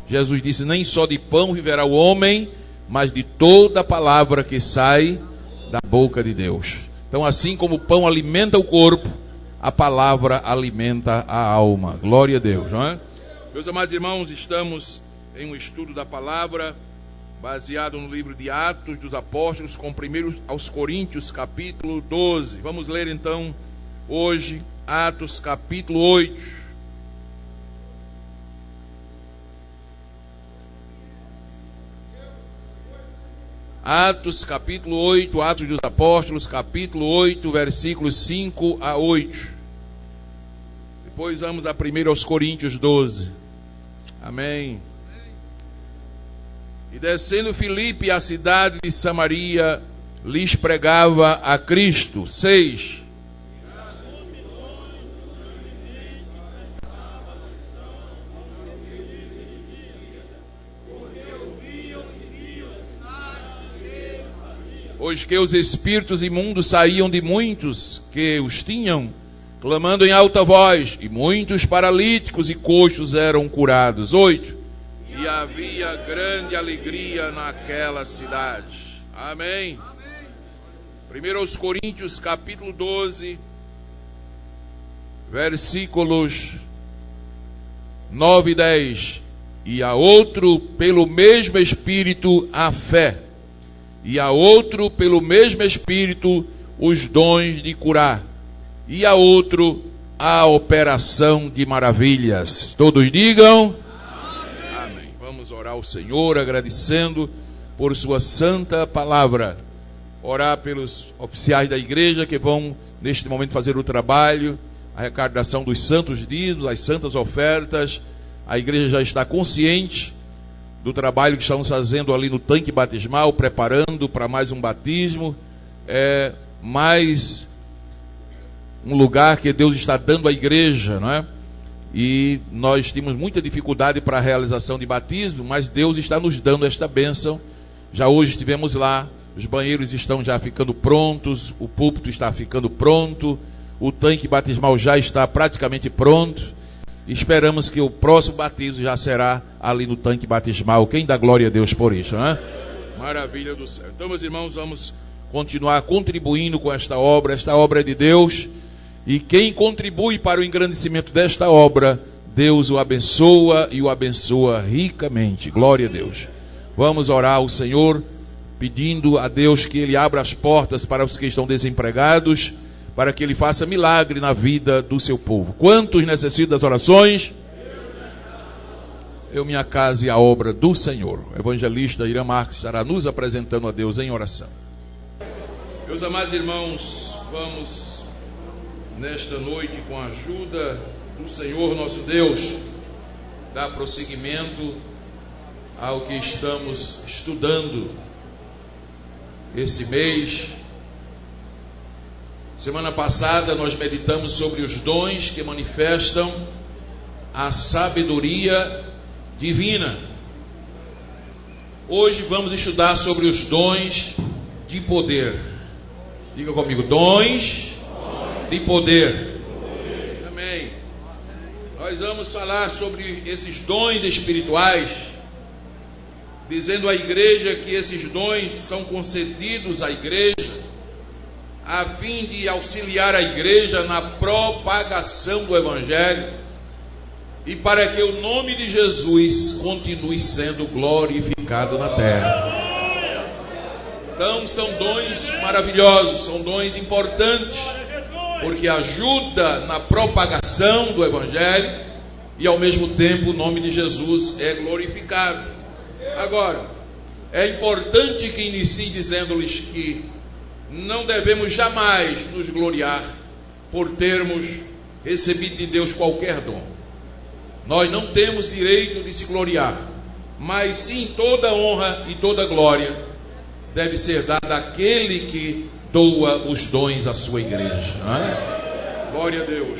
Jesus disse: nem só de pão viverá o homem, mas de toda palavra que sai da boca de Deus. Então, assim como o pão alimenta o corpo, a palavra alimenta a alma. Glória a Deus, não é? Meus amados irmãos, estamos em um estudo da palavra, baseado no livro de Atos dos Apóstolos, com 1 aos Coríntios, capítulo 12. Vamos ler então, hoje, Atos, capítulo 8. Atos, capítulo 8, Atos dos Apóstolos, capítulo 8, versículos 5 a 8. Depois vamos a 1 aos Coríntios 12. Amém. E descendo Filipe à cidade de Samaria, lhes pregava a Cristo. 6. Pois que os espíritos imundos saíam de muitos que os tinham, clamando em alta voz, e muitos paralíticos e coxos eram curados. 8. E havia grande alegria naquela cidade. Amém. 1 aos Coríntios, capítulo 12, versículos 9 e 10. E a outro, pelo mesmo Espírito, a fé. E a outro, pelo mesmo Espírito, os dons de curar. E a outro, a operação de maravilhas. Todos digam amém. Amém. Vamos orar ao Senhor, agradecendo por sua santa palavra. Orar pelos oficiais da igreja que vão, neste momento, fazer o trabalho, a arrecadação dos santos dízimos, as santas ofertas. A igreja já está consciente do trabalho que estamos fazendo ali no tanque batismal, preparando para mais um batismo. É mais um lugar que Deus está dando à igreja, não é? E nós temos muita dificuldade para a realização de batismo, mas Deus está nos dando esta bênção. Já hoje estivemos lá, os banheiros estão já ficando prontos, o púlpito está ficando pronto, o tanque batismal já está praticamente pronto. Esperamos que o próximo batismo já será ali no tanque batismal. Quem dá glória a Deus por isso, né? Maravilha do céu. Então, meus irmãos, vamos continuar contribuindo com esta obra. Esta obra é de Deus. E quem contribui para o engrandecimento desta obra, Deus o abençoa e o abençoa ricamente. Glória a Deus. Vamos orar ao Senhor, pedindo a Deus que Ele abra as portas para os que estão desempregados, para que Ele faça milagre na vida do seu povo. Quantos necessitam das orações? Eu, minha casa e a obra do Senhor. O evangelista Irã Marques estará nos apresentando a Deus em oração. Meus amados irmãos, vamos nesta noite, com a ajuda do Senhor nosso Deus, dar prosseguimento ao que estamos estudando esse mês. Semana passada nós meditamos sobre os dons que manifestam a sabedoria divina. Hoje vamos estudar sobre os dons de poder. Diga comigo, dons de poder. Amém. Nós vamos falar sobre esses dons espirituais, dizendo à igreja que esses dons são concedidos à igreja a fim de auxiliar a igreja na propagação do Evangelho e para que o nome de Jesus continue sendo glorificado na terra. Então são dons maravilhosos, são dons importantes, porque ajuda na propagação do Evangelho e ao mesmo tempo o nome de Jesus é glorificado. Agora, é importante que inicie dizendo-lhes que não devemos jamais nos gloriar por termos recebido de Deus qualquer dom. Nós não temos direito de se gloriar, mas sim toda honra e toda glória deve ser dada àquele que doa os dons à sua igreja, não é? Glória a Deus.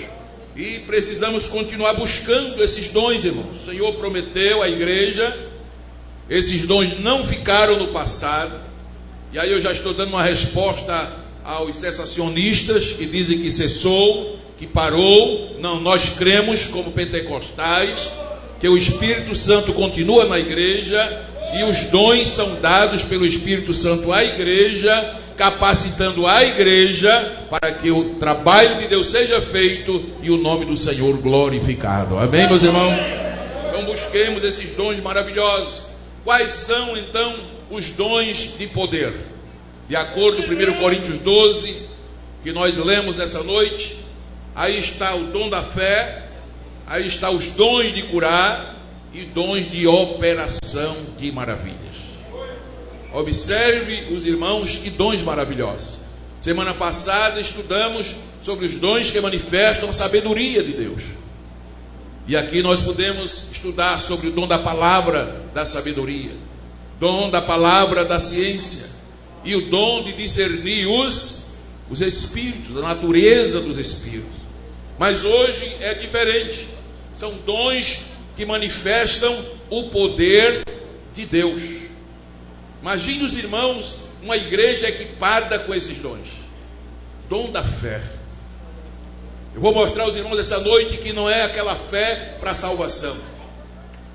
E precisamos continuar buscando esses dons, irmãos. O Senhor prometeu à igreja, esses dons não ficaram no passado. E aí eu já estou dando uma resposta aos cessacionistas que dizem que cessou, que parou. Não, nós cremos como pentecostais que o Espírito Santo continua na igreja e os dons são dados pelo Espírito Santo à igreja, capacitando a igreja para que o trabalho de Deus seja feito e o nome do Senhor glorificado. Amém, meus irmãos? Então busquemos esses dons maravilhosos. Quais são então os dons de poder? De acordo com 1 Coríntios 12, que nós lemos nessa noite, aí está o dom da fé, aí está os dons de curar e dons de operação de maravilhas. Observe, os irmãos, que dons maravilhosos. Semana passada estudamos sobre os dons que manifestam a sabedoria de Deus. E aqui nós podemos estudar sobre o dom da palavra da sabedoria, dom da palavra da ciência e o dom de discernir os espíritos, a natureza dos espíritos. Mas hoje é diferente. São dons que manifestam o poder de Deus. Imagine os irmãos, uma igreja equipada com esses dons. Dom da fé. Eu vou mostrar aos irmãos essa noite que não é aquela fé para salvação.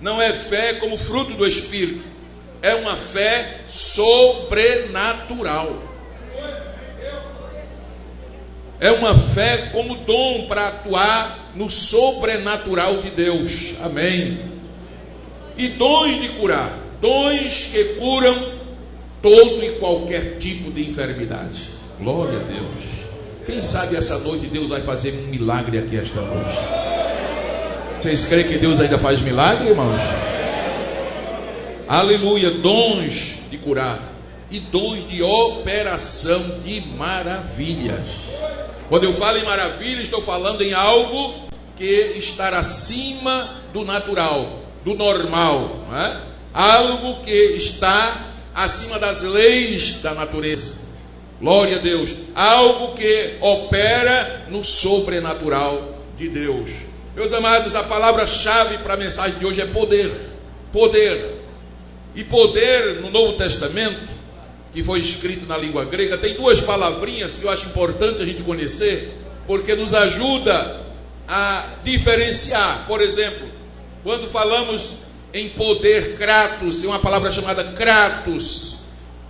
Não é fé como fruto do Espírito. É uma fé sobrenatural. É uma fé como dom para atuar no sobrenatural de Deus. Amém. E dons de curar. Dons que curam todo e qualquer tipo de enfermidade. Glória a Deus. Quem sabe essa noite Deus vai fazer um milagre aqui esta noite. Vocês creem que Deus ainda faz milagre, irmãos? Aleluia. Dons de curar e dons de operação de maravilhas. Quando eu falo em maravilha, estou falando em algo que está acima do natural, do normal, não é? Algo que está acima das leis da natureza. Glória a Deus. Algo que opera no sobrenatural de Deus. Meus amados, a palavra-chave para a mensagem de hoje é poder. Poder. E poder no Novo Testamento, que foi escrito na língua grega, tem duas palavrinhas que eu acho importante a gente conhecer, porque nos ajuda a diferenciar. Por exemplo, quando falamos em poder, kratos, tem uma palavra chamada kratos.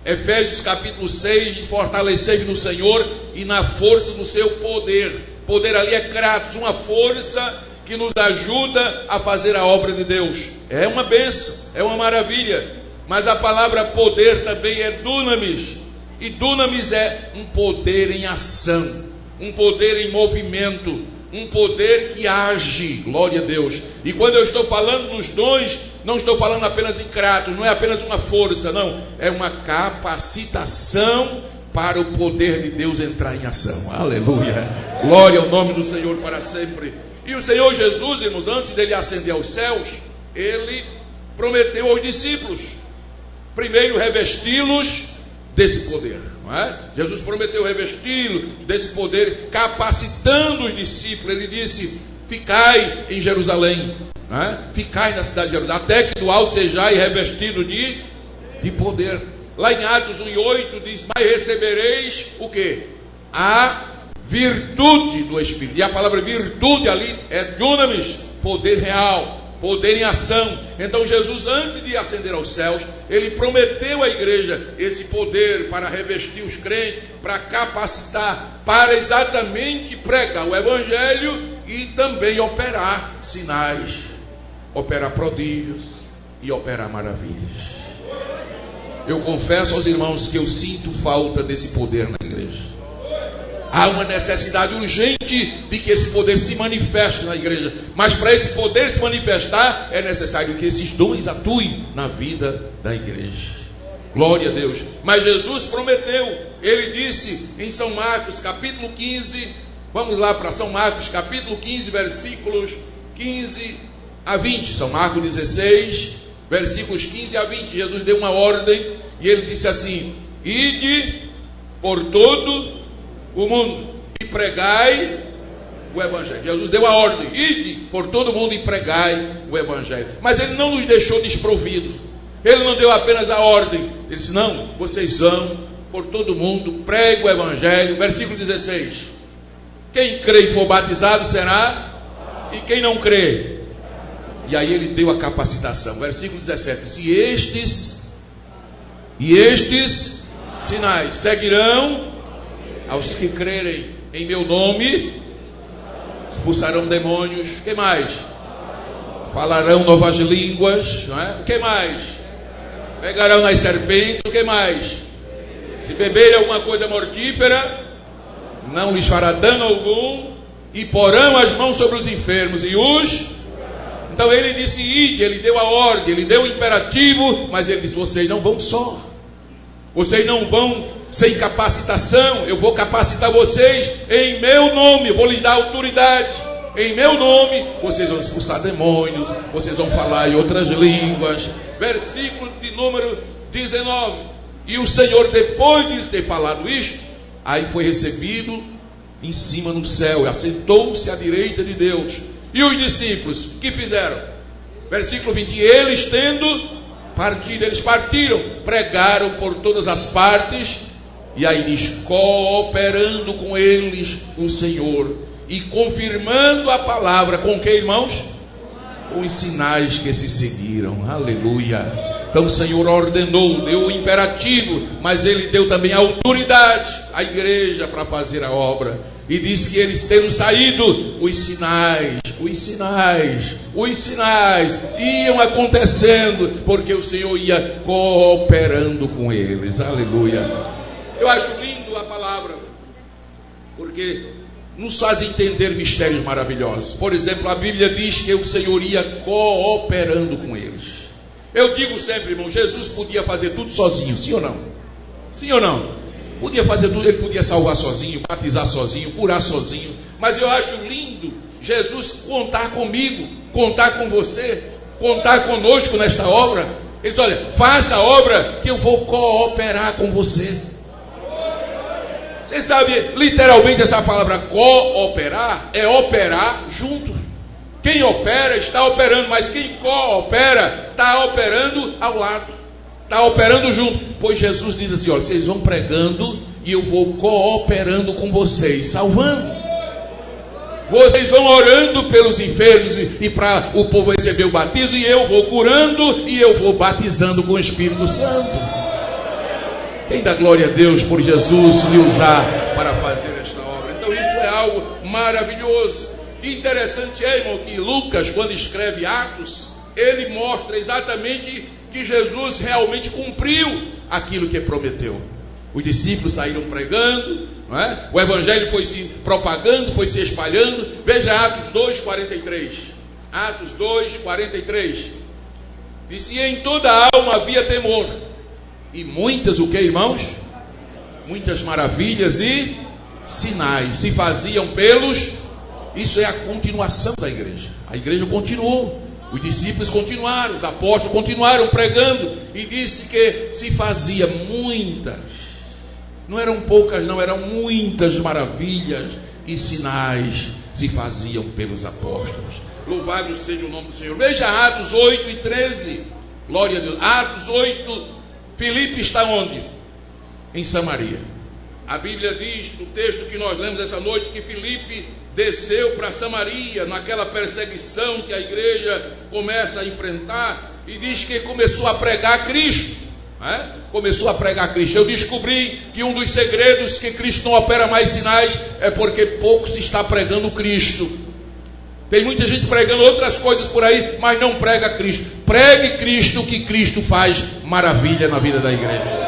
Efésios capítulo 6, de fortalecer no Senhor e na força do seu poder. Poder ali é kratos, uma força que nos ajuda a fazer a obra de Deus. É uma bênção, é uma maravilha. Mas a palavra poder também é dunamis. E dunamis é um poder em ação, um poder em movimento, um poder que age. Glória a Deus. E quando eu estou falando nos dons, não estou falando apenas em kratos, não é apenas uma força, não. É uma capacitação para o poder de Deus entrar em ação. Aleluia. Glória ao nome do Senhor para sempre. E o Senhor Jesus, irmãos, antes dele ascender aos céus, ele prometeu aos discípulos, primeiro revesti-los desse poder, não é? Jesus prometeu revesti-los desse poder, capacitando os discípulos. Ele disse: ficai em Jerusalém, não é? Ficai na cidade de Jerusalém, até que do alto sejais revestido de poder. Lá em Atos 1:8 diz: mas recebereis o quê? A virtude do Espírito. E a palavra virtude ali é dunamis, poder real, poder em ação. Então Jesus, antes de ascender aos céus, ele prometeu à igreja esse poder para revestir os crentes, para capacitar, para exatamente pregar o evangelho e também operar sinais, operar prodígios e operar maravilhas. Eu confesso aos irmãos que eu sinto falta desse poder na igreja. Há uma necessidade urgente de que esse poder se manifeste na igreja. Mas para esse poder se manifestar, é necessário que esses dons atuem na vida da igreja. Glória a Deus. Mas Jesus prometeu. Ele disse em São Marcos capítulo 15. Vamos lá para São Marcos capítulo 15, versículos 15 a 20. São Marcos 16, versículos 15 a 20. Jesus deu uma ordem e ele disse assim: ide por todo o mundo e pregai o evangelho. Jesus deu a ordem: ide por todo mundo e pregai o evangelho. Mas ele não nos deixou desprovidos. Ele não deu apenas a ordem. Ele disse: não, vocês vão por todo mundo, pregue o evangelho. Versículo 16: quem crê e for batizado será, e quem não crê E aí ele deu a capacitação. Versículo 17: se estes sinais seguirão aos que crerem em meu nome, expulsarão demônios. O que mais? Falarão novas línguas, não é? O que mais? Pegarão nas serpentes. O que mais? Se beberem alguma coisa mortífera, não lhes fará dano algum, e porão as mãos sobre os enfermos e os... Então ele disse ide, ele deu a ordem, ele deu o imperativo, mas ele disse: vocês não vão só, vocês não vão sem capacitação, eu vou capacitar vocês em meu nome, eu vou lhes dar autoridade. Em meu nome, vocês vão expulsar demônios, vocês vão falar em outras línguas. Versículo de número 19. E o Senhor, depois de ter falado isto, aí foi recebido em cima no céu, assentou-se à direita de Deus. E os discípulos, o que fizeram? Versículo 20. E eles tendo partido, eles partiram, pregaram por todas as partes, e aí diz: cooperando com eles o Senhor, e confirmando a palavra, com que, irmãos? Com os sinais que se seguiram. Aleluia. Então o Senhor ordenou, deu o imperativo, mas Ele deu também a autoridade à igreja para fazer a obra. E disse que eles tendo saído, os sinais iam acontecendo, porque o Senhor ia cooperando com eles. Aleluia. Eu acho lindo a palavra, porque nos faz entender mistérios maravilhosos. Por exemplo, a Bíblia diz que o Senhor ia cooperando com eles. Eu digo sempre, irmão, Jesus podia fazer tudo sozinho, sim ou não? Sim ou não? Podia fazer tudo, ele podia salvar sozinho, batizar sozinho, curar sozinho. Mas eu acho lindo Jesus contar comigo, contar com você, contar conosco nesta obra. Ele diz: olha, faça a obra que eu vou cooperar com você. Você sabe, literalmente essa palavra cooperar é operar junto. Quem opera está operando, mas quem coopera está operando ao lado, está operando junto. Pois Jesus diz assim: olha, vocês vão pregando e eu vou cooperando com vocês, salvando. Vocês vão orando pelos enfermos e para o povo receber o batismo, e eu vou curando e eu vou batizando com o Espírito Santo. Quem dá glória a Deus por Jesus me usar para fazer esta obra? Então isso é algo maravilhoso. Interessante é, irmão, que Lucas, quando escreve Atos, ele mostra exatamente que Jesus realmente cumpriu aquilo que prometeu. Os discípulos saíram pregando, não é? O evangelho foi se propagando, foi se espalhando. Veja Atos 2:43. Atos 2:43. Disse: em toda a alma havia temor, e muitas, o que, irmãos? Muitas maravilhas e sinais se faziam pelos... Isso é a continuação da igreja. A igreja continuou, os discípulos continuaram, os apóstolos continuaram pregando, e disse que se fazia muitas, não eram poucas não, eram muitas maravilhas e sinais se faziam pelos apóstolos. Louvado seja o nome do Senhor. Veja Atos 8:13. Glória a Deus. Atos 8, Filipe está onde? Em Samaria. A Bíblia diz, no texto que nós lemos essa noite, que Filipe desceu para Samaria, naquela perseguição que a igreja começa a enfrentar, e diz que começou a pregar Cristo, né? Começou a pregar Cristo. Eu descobri que um dos segredos que Cristo não opera mais sinais é porque pouco se está pregando Cristo. Tem muita gente pregando outras coisas por aí, mas não prega Cristo. Pregue Cristo, que Cristo faz maravilha na vida da igreja.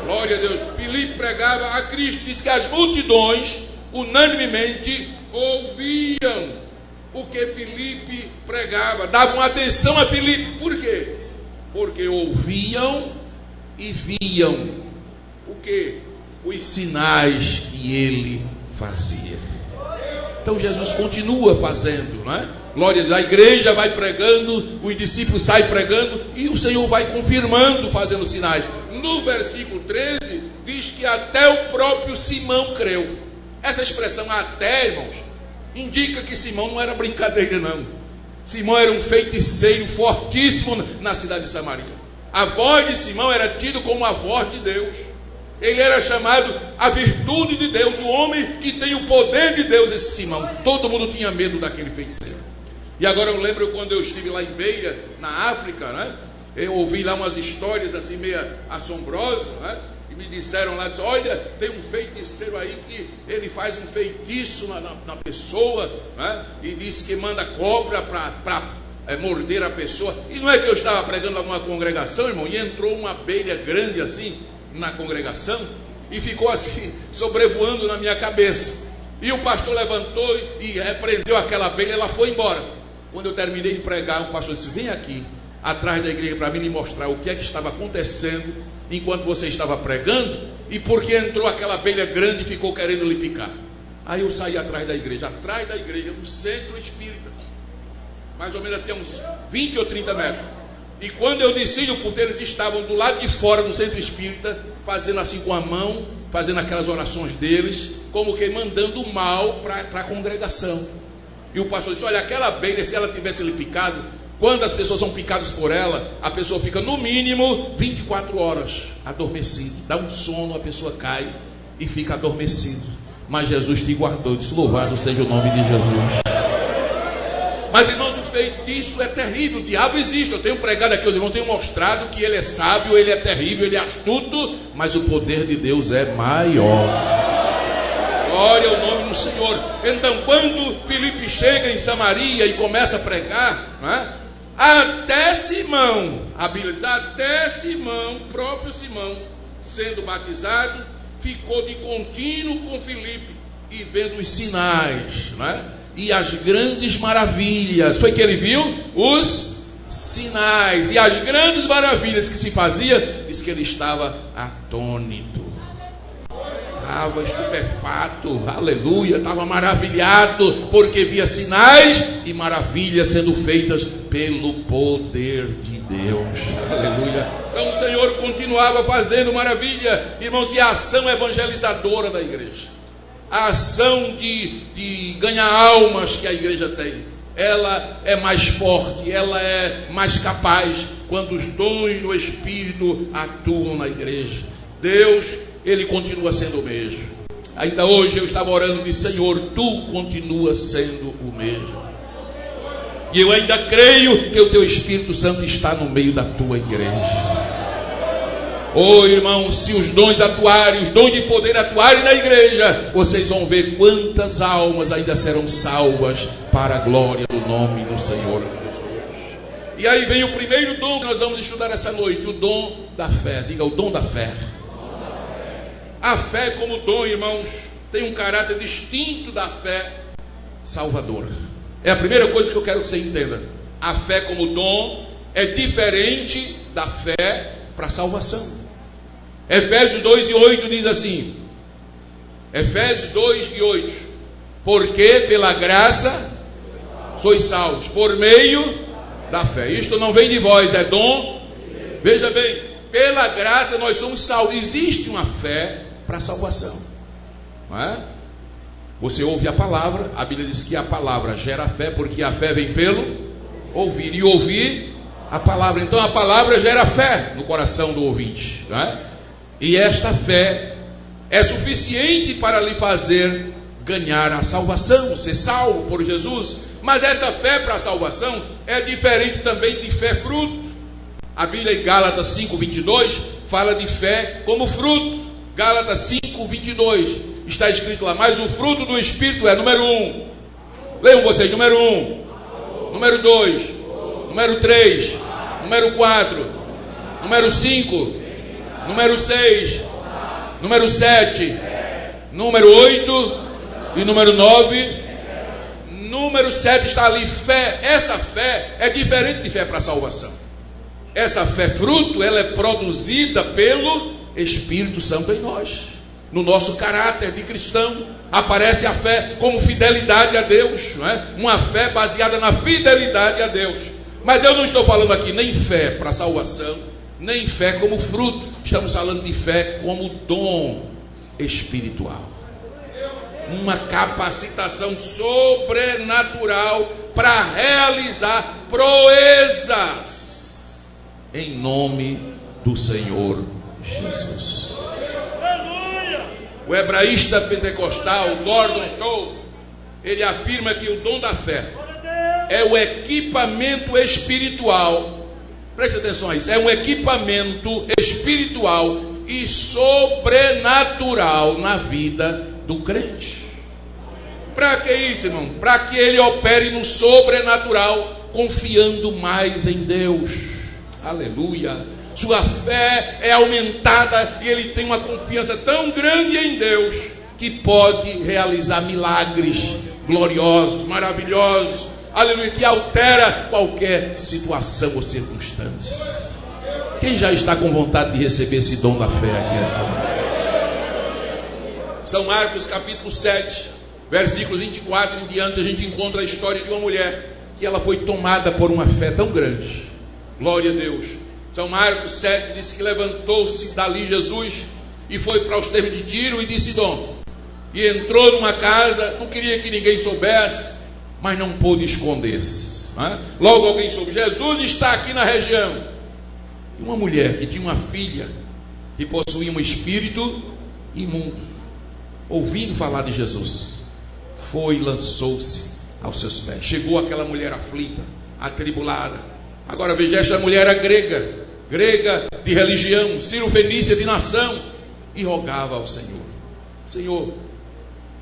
Glória a Deus. Filipe pregava a Cristo. Diz que as multidões unanimemente ouviam o que Filipe pregava, davam atenção a Filipe. Por quê? Porque ouviam e viam o que? Os sinais que ele fazia. Então Jesus continua fazendo, não é? Glória a Deus. A igreja vai pregando, os discípulos saem pregando, e o Senhor vai confirmando, fazendo sinais. No versículo 13 diz que até o próprio Simão creu. Essa expressão até, irmãos, indica que Simão não era brincadeira não. Simão era um feiticeiro fortíssimo na cidade de Samaria. A voz de Simão era tida como a voz de Deus. Ele era chamado a virtude de Deus, o homem que tem o poder de Deus. Esse Simão, todo mundo tinha medo daquele feiticeiro. E agora eu lembro quando eu estive lá em Beira, na África, né? Eu ouvi lá umas histórias assim meio assombrosas, né? E me disseram lá, olha, tem um feiticeiro aí que ele faz um feitiço na pessoa, né? E disse que manda cobra para morder a pessoa. E não é que eu estava pregando lá numa congregação, irmão, e entrou uma abelha grande assim na congregação e ficou assim sobrevoando na minha cabeça. E o pastor levantou e repreendeu aquela abelha, ela foi embora. Quando eu terminei de pregar, o pastor disse: vem aqui atrás da igreja para mim lhe mostrar o que é que estava acontecendo enquanto você estava pregando e porque entrou aquela abelha grande e ficou querendo lhe picar. Aí eu saí atrás da igreja, no centro espírita, mais ou menos assim, uns 20 ou 30 metros. E quando eu desci no puteiro, eles estavam do lado de fora do centro espírita, fazendo assim com a mão, fazendo aquelas orações deles, como que mandando mal para a congregação. E o pastor disse: olha, aquela abelha, se ela tivesse lhe picado, quando as pessoas são picadas por ela, a pessoa fica no mínimo 24 horas adormecida, dá um sono, a pessoa cai e fica adormecida. Mas Jesus te guardou, disse: louvado seja o nome de Jesus. Mas, irmãos, o feitiço é terrível. O diabo existe. Eu tenho pregado aqui, os irmãos, tenho mostrado que ele é sábio, ele é terrível, ele é astuto, mas o poder de Deus é maior. Glória ao nome do Senhor. Então, quando Filipe chega em Samaria e começa a pregar, né, até Simão, a Bíblia diz, até Simão, próprio Simão, sendo batizado, ficou de contínuo com Filipe e vendo os sinais, né, e as grandes maravilhas. Foi que ele viu os sinais e as grandes maravilhas que se fazia. Diz que ele estava atônito, estava estupefato, aleluia, estava maravilhado, porque via sinais e maravilhas sendo feitas pelo poder de Deus, aleluia. Então o Senhor continuava fazendo maravilha, irmãos, e a ação evangelizadora da igreja, a ação de ganhar almas que a igreja tem, ela é mais forte, ela é mais capaz quando os dons do Espírito atuam na igreja. Deus, Ele continua sendo o mesmo. Ainda hoje eu estava orando e disse: Senhor, Tu continuas sendo o mesmo. E eu ainda creio que o Teu Espírito Santo está no meio da Tua igreja. Oh, irmão, se os dons atuarem, os dons de poder atuarem na igreja, vocês vão ver quantas almas ainda serão salvas para a glória do nome do Senhor Jesus. E aí vem o primeiro dom que nós vamos estudar essa noite, o dom da fé. Diga: o dom da fé. A fé como dom, irmãos, tem um caráter distinto da fé salvadora. É a primeira coisa que eu quero que você entenda. A fé como dom é diferente da fé para a salvação. Efésios 2:8 diz assim, Efésios 2:8: porque pela graça sois salvos, por meio da fé. Isto não vem de vós, é dom. Veja bem, pela graça nós somos salvos. Existe uma fé para a salvação, não é? Você ouve a palavra, a Bíblia diz que a palavra gera fé, porque a fé vem pelo ouvir, e ouvir a palavra. Então a palavra gera fé no coração do ouvinte, não é? E esta fé é suficiente para lhe fazer ganhar a salvação, ser salvo por Jesus. Mas essa fé para a salvação é diferente também de fé fruto. A Bíblia em Gálatas 5:22 fala de fé como fruto. Gálatas 5:22 está escrito lá: mas o fruto do Espírito é, número 1, leiam vocês, número 1, número 2, número 3, número 4, número 5, número 6, número 7, número 8 e número 9. Número 7 está ali, fé. Essa fé é diferente de fé para a salvação. Essa fé fruto, ela é produzida pelo Espírito Santo em nós. No nosso caráter de cristão aparece a fé como fidelidade a Deus, não é? Uma fé baseada na fidelidade a Deus. Mas eu não estou falando aqui nem fé para a salvação, nem fé como fruto. Estamos falando de fé como dom espiritual, uma capacitação sobrenatural para realizar proezas em nome do Senhor Jesus. O hebraísta pentecostal Gordon Show, ele afirma que o dom da fé é o equipamento espiritual. Preste atenção a isso. É um equipamento espiritual e sobrenatural na vida do crente. Para que isso, irmão? Para que ele opere no sobrenatural, confiando mais em Deus. Aleluia. Sua fé é aumentada e ele tem uma confiança tão grande em Deus que pode realizar milagres gloriosos, maravilhosos. Aleluia, que altera qualquer situação ou circunstância. Quem já está com vontade de receber esse dom da fé aqui essa noite? São Marcos capítulo 7, versículos 24 em diante, a gente encontra a história de uma mulher que ela foi tomada por uma fé tão grande. Glória a Deus. São Marcos 7 diz que levantou-se dali Jesus e foi para os termos de Tiro e de Sidom. E entrou numa casa, não queria que ninguém soubesse, mas não pôde esconder-se. Logo alguém soube, Jesus está aqui na região. E uma mulher que tinha uma filha que possuía um espírito imundo, ouvindo falar de Jesus, foi e lançou-se aos seus pés. Chegou aquela mulher aflita, atribulada. Agora veja, esta mulher era grega de religião, Sírio-Fenícia de nação, e rogava ao Senhor: Senhor,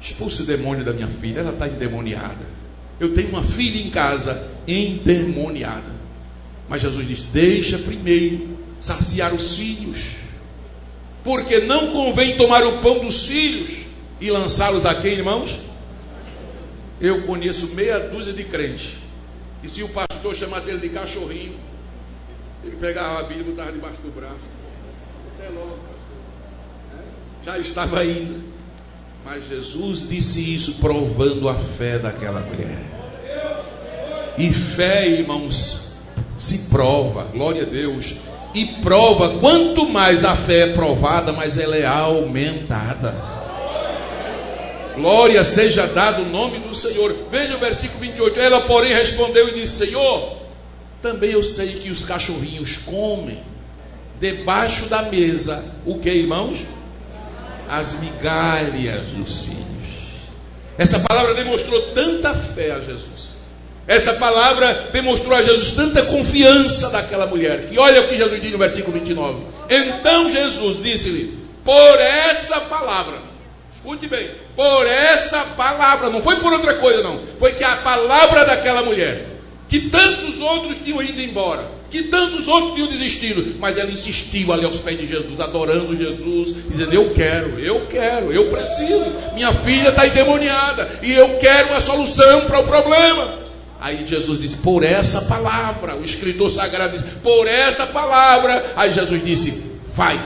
expulse o demônio da minha filha, ela está endemoniada. Eu tenho uma filha em casa endemoniada. Mas Jesus disse: deixa primeiro saciar os filhos, porque não convém tomar o pão dos filhos e lançá-los a quem, irmãos? Eu conheço meia dúzia de crentes que, se o pastor chamasse ele de cachorrinho, ele pegava a Bíblia e botava debaixo do braço. Até logo, pastor. Já estava indo. Mas Jesus disse isso provando a fé daquela mulher. E fé, irmãos, se prova, glória a Deus. E prova, quanto mais a fé é provada, mais ela é aumentada. Glória seja dado o nome do Senhor. Veja o versículo 28. Ela, porém, respondeu e disse: Senhor, também eu sei que os cachorrinhos comem debaixo da mesa o que, irmãos? As migalhas dos filhos. Essa palavra demonstrou tanta fé a Jesus. Essa palavra demonstrou a Jesus tanta confiança daquela mulher. E olha o que Jesus diz no versículo 29. Então Jesus disse-lhe: por essa palavra, escute bem, por essa palavra, não foi por outra coisa não, foi que a palavra daquela mulher, que tantos outros tinham ido embora, que tantos outros tinham desistido, mas ela insistiu ali aos pés de Jesus, adorando Jesus, dizendo: eu preciso, minha filha está endemoniada e eu quero uma solução para o problema. Aí Jesus disse: por essa palavra. O escritor sagrado disse: por essa palavra. Aí Jesus disse: vai.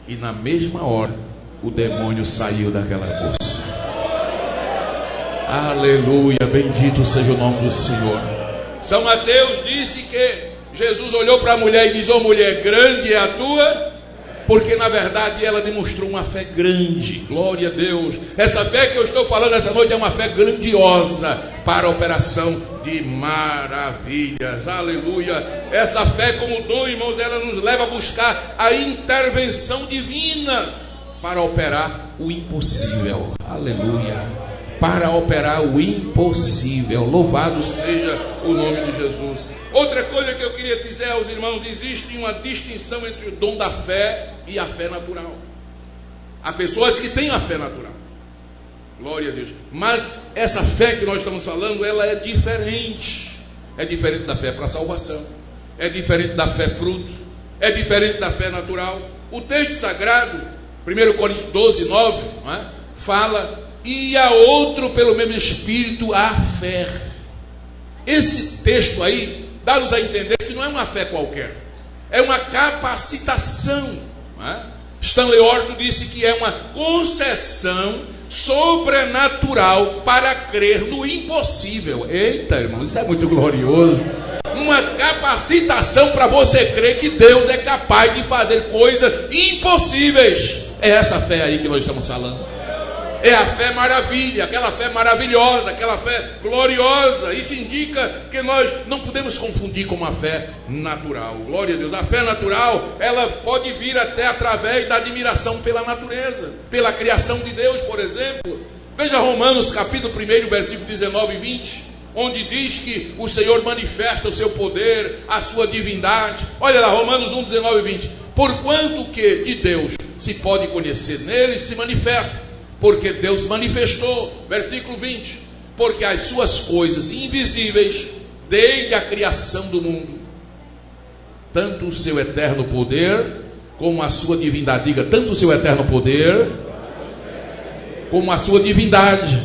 E na mesma hora o demônio saiu daquela moça. Aleluia, bendito seja o nome do Senhor. São Mateus disse que Jesus olhou para a mulher e disse: ó mulher, grande é a tua, porque na verdade ela demonstrou uma fé grande. Glória a Deus. Essa fé que eu estou falando essa noite é uma fé grandiosa para a operação de maravilhas. Aleluia. Essa fé como dom, irmãos, ela nos leva a buscar a intervenção divina para operar o impossível. Aleluia. Para operar o impossível. Louvado seja o nome de Jesus. Outra coisa que eu queria dizer aos irmãos: existe uma distinção entre o dom da fé e a fé natural. Há pessoas que têm a fé natural, glória a Deus, mas essa fé que nós estamos falando, ela é diferente. É diferente da fé para a salvação, é diferente da fé fruto, é diferente da fé natural. O texto sagrado, 1 Coríntios 12, 9, não é? Fala: e a outro pelo mesmo Espírito a fé. Esse texto aí dá-nos a entender que não é uma fé qualquer, é uma capacitação, não é? Stanley Orton disse que é uma concessão sobrenatural para crer no impossível. Eita, irmão, isso é muito glorioso. Uma capacitação para você crer que Deus é capaz de fazer coisas impossíveis. É essa fé aí que nós estamos falando. É a fé maravilha, aquela fé maravilhosa, aquela fé gloriosa. Isso indica que nós não podemos confundir com uma fé natural. Glória a Deus. A fé natural, ela pode vir até através da admiração pela natureza, pela criação de Deus, por exemplo. Veja Romanos capítulo 1, versículo 19 e 20. onde diz que o Senhor manifesta o seu poder, a sua divindade. Olha lá, Romanos 1, 19 e 20. Porquanto que de Deus se pode conhecer nele, se manifesta, porque Deus manifestou. Versículo 20. Porque as suas coisas invisíveis, desde a criação do mundo, tanto o seu eterno poder, como a sua divindade, diga, tanto o seu eterno poder, como a sua divindade,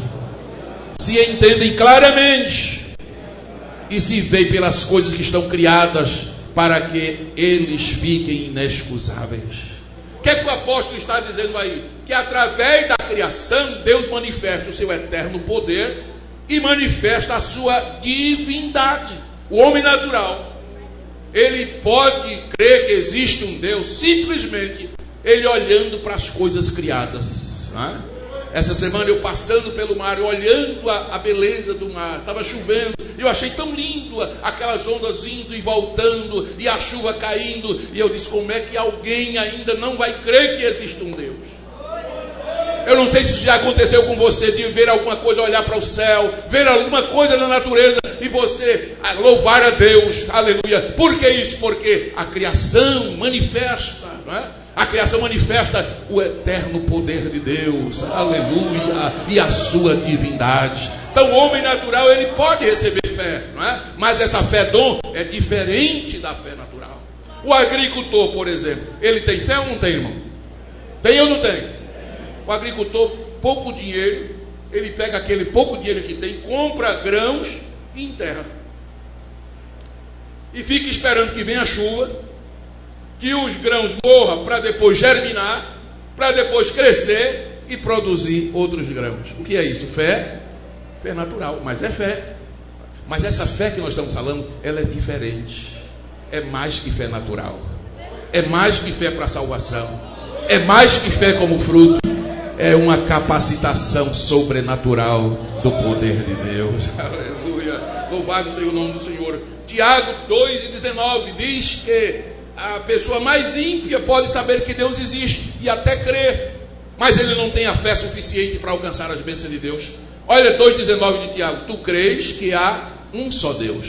se entendem claramente, e se veem pelas coisas que estão criadas, para que eles fiquem inexcusáveis. O que é que o apóstolo está dizendo aí? Que através da criação, Deus manifesta o seu eterno poder, e manifesta a sua divindade. O homem natural, ele pode crer que existe um Deus simplesmente ele olhando para as coisas criadas, não é? Essa semana eu passando pelo mar, olhando a beleza do mar, estava chovendo, eu achei tão lindo aquelas ondas indo e voltando, e a chuva caindo, e eu disse, como é que alguém ainda não vai crer que existe um Deus? Eu não sei se isso já aconteceu com você, de ver alguma coisa, olhar para o céu, ver alguma coisa na natureza, e você louvar a Deus, aleluia. Por que isso? Porque a criação manifesta, não é? A criação manifesta o eterno poder de Deus, aleluia, e a sua divindade. Então o homem natural, ele pode receber fé, não é? Mas essa fé dom é diferente da fé natural. O agricultor, por exemplo, ele tem fé ou não tem, irmão? Tem ou não tem? O agricultor, pouco dinheiro, ele pega aquele pouco dinheiro que tem, compra grãos e enterra. E fica esperando que venha a chuva, que os grãos morram para depois germinar, para depois crescer e produzir outros grãos. O que é isso? Fé? Fé natural, mas é fé. Mas essa fé que nós estamos falando, ela é diferente. É mais que fé natural. É mais que fé para salvação. É mais que fé como fruto. É uma capacitação sobrenatural do poder de Deus. Aleluia. Louvado seja o nome do Senhor. Tiago 2,19 diz que a pessoa mais ímpia pode saber que Deus existe e até crer, mas ele não tem a fé suficiente para alcançar as bênçãos de Deus. Olha 2,19 de Tiago. Tu crês que há um só Deus.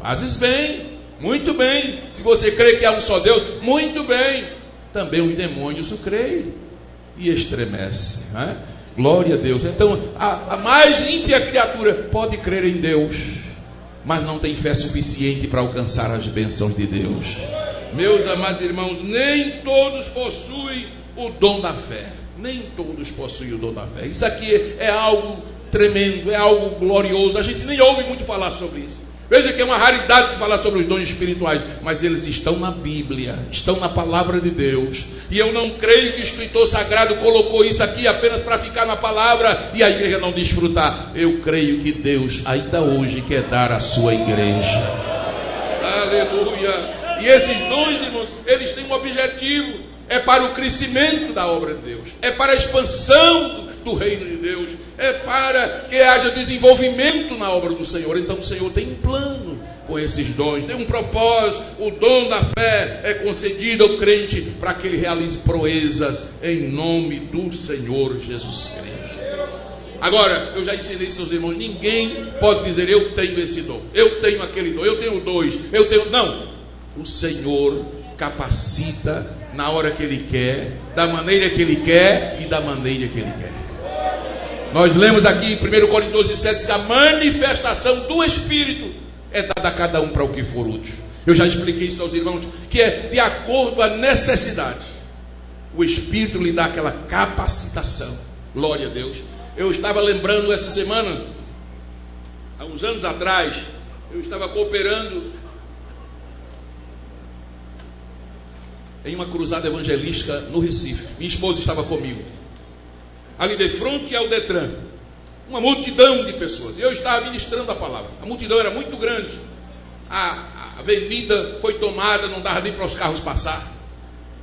Fazes bem, muito bem. Se você crê que há um só Deus, muito bem. Também os demônios o creem e estremece, não é? Glória a Deus. Então a mais ímpia criatura pode crer em Deus, mas não tem fé suficiente para alcançar as bênçãos de Deus. Meus amados irmãos, nem todos possuem o dom da fé. Nem todos possuem o dom da fé. Isso aqui é algo tremendo, é algo glorioso. A gente nem ouve muito falar sobre isso. Veja que é uma raridade se falar sobre os dons espirituais, mas eles estão na Bíblia, estão na palavra de Deus. E eu não creio que o escritor sagrado colocou isso aqui apenas para ficar na palavra e a igreja não desfrutar. Eu creio que Deus ainda hoje quer dar à sua igreja. Aleluia. E esses dons, irmãos, eles têm um objetivo. É para o crescimento da obra de Deus. É para a expansão do reino de Deus. É para que haja desenvolvimento na obra do Senhor. Então o Senhor tem um plano com esses dons, tem um propósito. O dom da fé é concedido ao crente para que ele realize proezas em nome do Senhor Jesus Cristo. Agora, eu já ensinei isso aos irmãos. Ninguém pode dizer, eu tenho esse dom, eu tenho aquele dom, eu tenho dois, eu tenho... Não, o Senhor capacita na hora que Ele quer, da maneira que Ele quer e da maneira que Ele quer. Nós lemos aqui em 1 Coríntios 12:7 que a manifestação do Espírito é dada a cada um para o que for útil. Eu já expliquei isso aos irmãos, que é de acordo com a necessidade. O Espírito lhe dá aquela capacitação. Glória a Deus. Eu estava lembrando essa semana, há uns anos atrás, eu estava cooperando em uma cruzada evangelística no Recife. Minha esposa estava comigo. Ali de frente ao Detran, uma multidão de pessoas. Eu estava ministrando a palavra. A multidão era muito grande. A avenida foi tomada, não dava nem para os carros passar.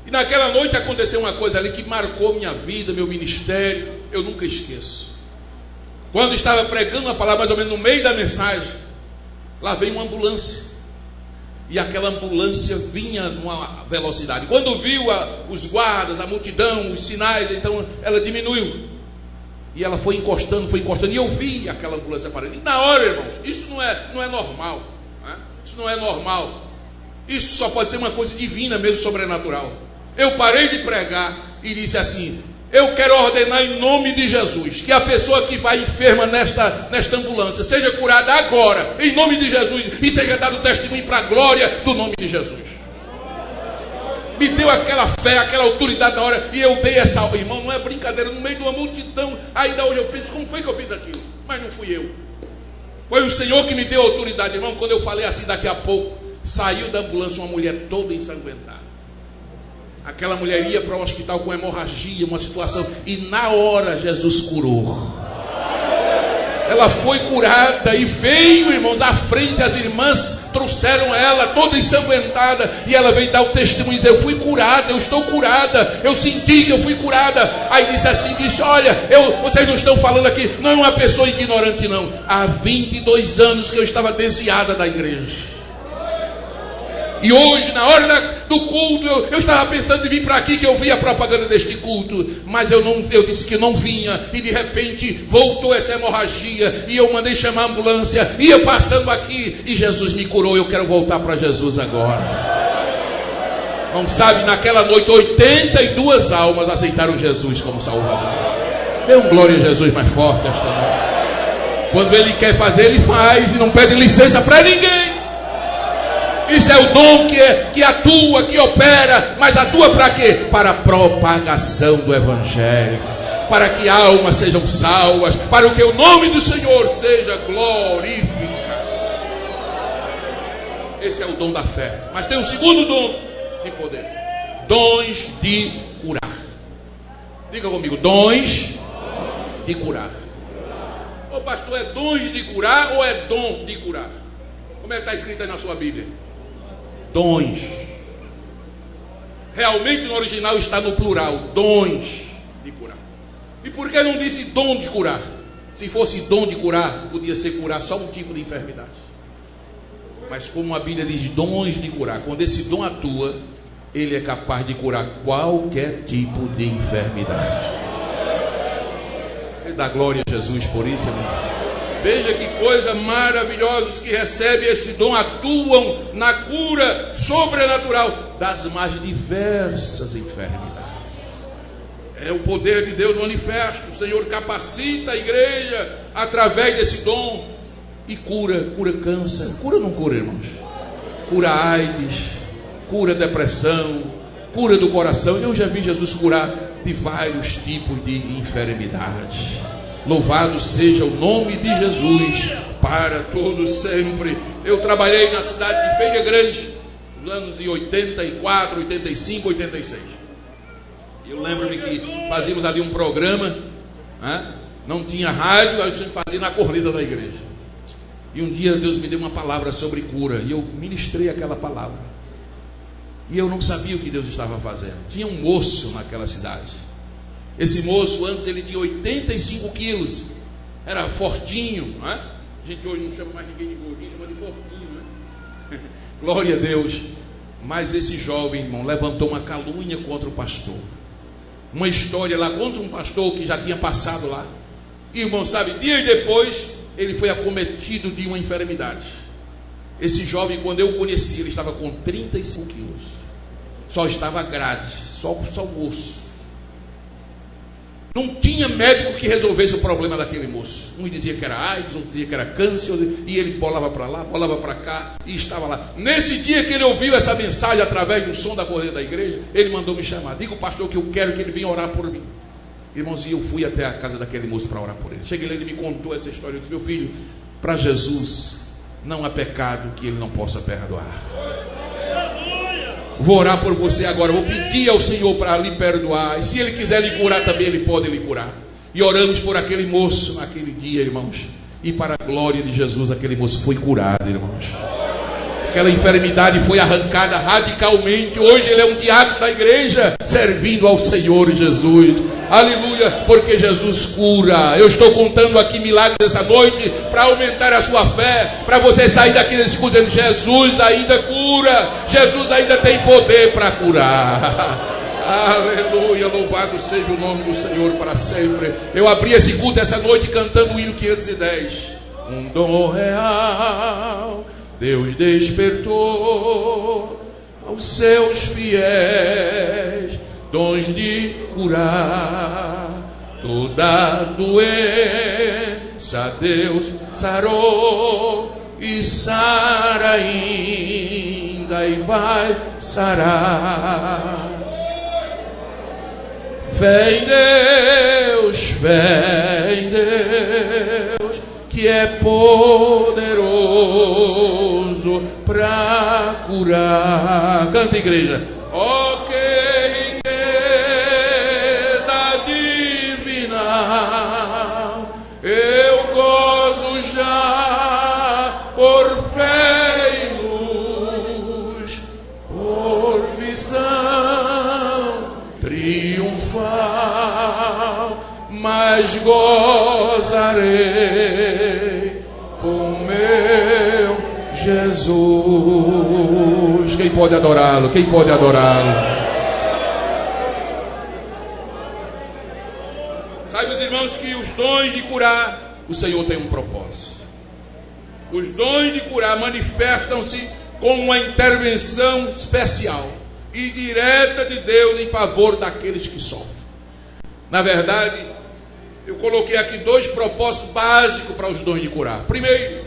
E naquela noite aconteceu uma coisa ali que marcou minha vida, meu ministério. Eu nunca esqueço. Quando estava pregando a palavra, mais ou menos no meio da mensagem, lá veio uma ambulância. E aquela ambulância vinha numa velocidade. Quando viu os guardas, a multidão, os sinais, então ela diminuiu. E ela foi encostando, e eu vi aquela ambulância parando. E na hora, irmãos, isso não é normal, né? Isso não é normal. Isso só pode ser uma coisa divina mesmo, sobrenatural. Eu parei de pregar e disse assim: eu quero ordenar em nome de Jesus que a pessoa que vai enferma nesta ambulância seja curada agora, em nome de Jesus, e seja dado testemunho para a glória do nome de Jesus. Me deu aquela fé, aquela autoridade na hora, e eu dei essa, irmão, não é brincadeira, no meio de uma multidão. Ainda hoje eu penso, como foi que eu fiz aquilo? Mas não fui eu, foi o Senhor que me deu autoridade, irmão. Quando eu falei assim, daqui a pouco saiu da ambulância uma mulher toda ensanguentada. Aquela mulher ia para o hospital com hemorragia, uma situação, e na hora Jesus curou. Ela foi curada e veio, irmãos, à frente. As irmãs trouxeram ela toda ensanguentada, e ela veio dar o testemunho e dizer: eu fui curada, eu estou curada, eu senti que eu fui curada. Aí disse assim, olha, vocês não estão falando aqui, não é uma pessoa ignorante não. Há 22 anos que eu estava desviada da igreja. E hoje, na hora do culto, eu estava pensando em vir para aqui, que eu vi a propaganda deste culto, mas eu disse que não vinha, e de repente voltou essa hemorragia, e eu mandei chamar a ambulância, ia passando aqui, e Jesus me curou. Eu quero voltar para Jesus agora. Não sabe, naquela noite 82 almas aceitaram Jesus como Salvador. Dê um glória a Jesus mais forte esta noite. Quando Ele quer fazer, Ele faz, e não pede licença para ninguém. Isso é o dom que atua, que opera. Mas atua para quê? Para a propagação do Evangelho, para que almas sejam salvas, para que o nome do Senhor seja glorificado. Esse é o dom da fé. Mas tem um segundo dom de poder: dons de curar. Diga comigo: dons de curar. Ô pastor, é dons de curar ou é dom de curar? Como é que está escrito aí na sua Bíblia? Dons. Realmente no original está no plural: dons de curar. E por que não disse dom de curar? Se fosse dom de curar, podia ser curar só um tipo de enfermidade. Mas como a Bíblia diz dons de curar, quando esse dom atua, ele é capaz de curar qualquer tipo de enfermidade. Ele dá glória a Jesus por isso, irmãos. Veja que coisa maravilhosa. Os que recebem esse dom atuam na cura sobrenatural das mais diversas enfermidades. É o poder de Deus manifesto. O Senhor capacita a igreja através desse dom e cura câncer. Cura ou não cura, irmãos? Cura AIDS, cura depressão, cura do coração. Eu já vi Jesus curar de vários tipos de enfermidades. Louvado seja o nome de Jesus para todos sempre. Eu trabalhei na cidade de Feira Grande nos anos de 84, 85, 86. Eu lembro-me que fazíamos ali um programa, né? Não tinha rádio, a gente fazia na corneta da igreja. E um dia Deus me deu uma palavra sobre cura, e eu ministrei aquela palavra. E eu não sabia o que Deus estava fazendo. Tinha um moço naquela cidade. Esse moço, antes ele tinha 85 quilos, era fortinho, não é? A gente hoje não chama mais ninguém de gordinho, chama de fortinho, né? Glória a Deus. Mas esse jovem, irmão, levantou uma calúnia contra o pastor. Uma história lá contra um pastor que já tinha passado lá. E, irmão, sabe, dias depois, ele foi acometido de uma enfermidade. Esse jovem, quando eu o conheci, ele estava com 35 quilos. Só estava grade, só o osso. Não tinha médico que resolvesse o problema daquele moço. Um dizia que era AIDS, outro dizia que era câncer, e ele bolava para lá, bolava para cá, e estava lá. Nesse dia que ele ouviu essa mensagem através do som da corrida da igreja, ele mandou me chamar. Diga ao pastor que eu quero que ele venha orar por mim. Irmãos, e eu fui até a casa daquele moço para orar por ele. Cheguei lá, ele me contou essa história. Eu disse: meu filho, para Jesus não há pecado que ele não possa perdoar. Vou orar por você agora, vou pedir ao Senhor para lhe perdoar, e se Ele quiser lhe curar também, Ele pode lhe curar. E oramos por aquele moço naquele dia, irmãos, e para a glória de Jesus, aquele moço foi curado, irmãos. Aquela enfermidade foi arrancada radicalmente. Hoje ele é um diácono da igreja, servindo ao Senhor Jesus. Aleluia, porque Jesus cura. Eu estou contando aqui milagres essa noite para aumentar a sua fé, para você sair daqui desse culto dizendo: Jesus ainda cura, Jesus ainda tem poder para curar. Aleluia, louvado seja o nome do Senhor para sempre. Eu abri esse culto essa noite cantando o hino 510. Um dom real Deus despertou aos seus fiéis, dons de curar toda doença. Deus sarou e sara ainda e vai sarar. Fé em Deus, que é poderoso para curar. Canta, igreja. Oh, que riqueza divina, eu gozo já por fé e luz, por visão triunfal, mas gozarei com meu Jesus. Quem pode adorá-lo? Quem pode adorá-lo? Sabe, meus irmãos, que os dons de curar, o Senhor tem um propósito. Os dons de curar manifestam-se com uma intervenção especial e direta de Deus em favor daqueles que sofrem. Na verdade, eu coloquei aqui dois propósitos básicos para os dons de curar. Primeiro,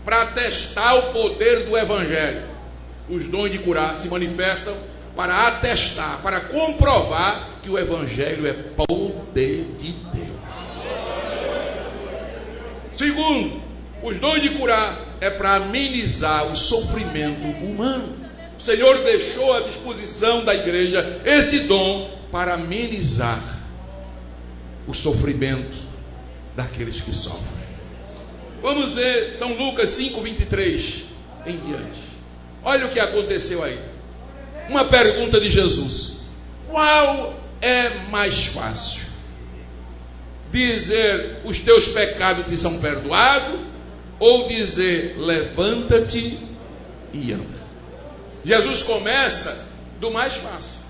para atestar o poder do Evangelho. Os dons de curar se manifestam para atestar, para comprovar que o Evangelho é poder de Deus. Segundo, os dons de curar é para amenizar o sofrimento humano. O Senhor deixou à disposição da igreja esse dom para amenizar o sofrimento daqueles que sofrem. Vamos ver São Lucas 5:23 em diante. Olha o que aconteceu aí. Uma pergunta de Jesus: qual é mais fácil? Dizer os teus pecados te são perdoados, ou dizer levanta-te e anda? Jesus começa do mais fácil,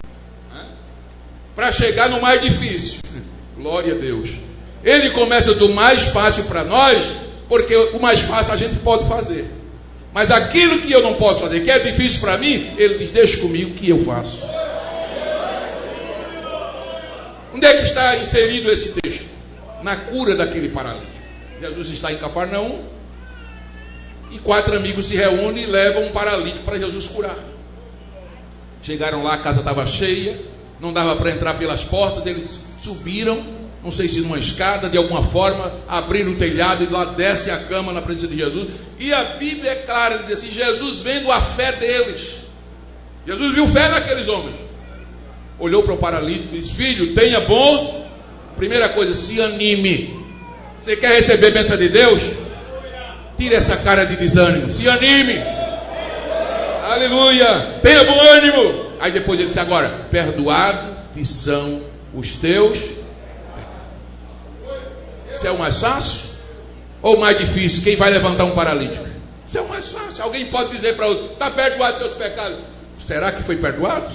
né, para chegar no mais difícil. Glória a Deus. Ele começa do mais fácil para nós, porque o mais fácil a gente pode fazer. Mas aquilo que eu não posso fazer, que é difícil para mim, ele diz: deixa comigo que eu faço. Onde é que está inserido esse texto? Na cura daquele paralítico. Jesus está em Cafarnaum e 4 amigos se reúnem e levam um paralítico para Jesus curar. Chegaram lá, a casa estava cheia, não dava para entrar pelas portas. Eles subiram, não sei se numa escada, de alguma forma, abriram o telhado e lá desce a cama na presença de Jesus. E a Bíblia é clara, diz assim: Jesus, vendo a fé deles, Jesus viu fé naqueles homens, olhou para o paralítico e disse: filho, tenha bom. Primeira coisa, se anime. Você quer receber a bênção de Deus? Tire essa cara de desânimo, se anime. Aleluia, tenha bom ânimo. Aí depois ele disse: agora, perdoado te são os teus pecados. Isso é o mais fácil ou o mais difícil? Quem vai levantar um paralítico? Isso é o mais fácil. Alguém pode dizer para outro: está perdoado seus pecados. Será que foi perdoado?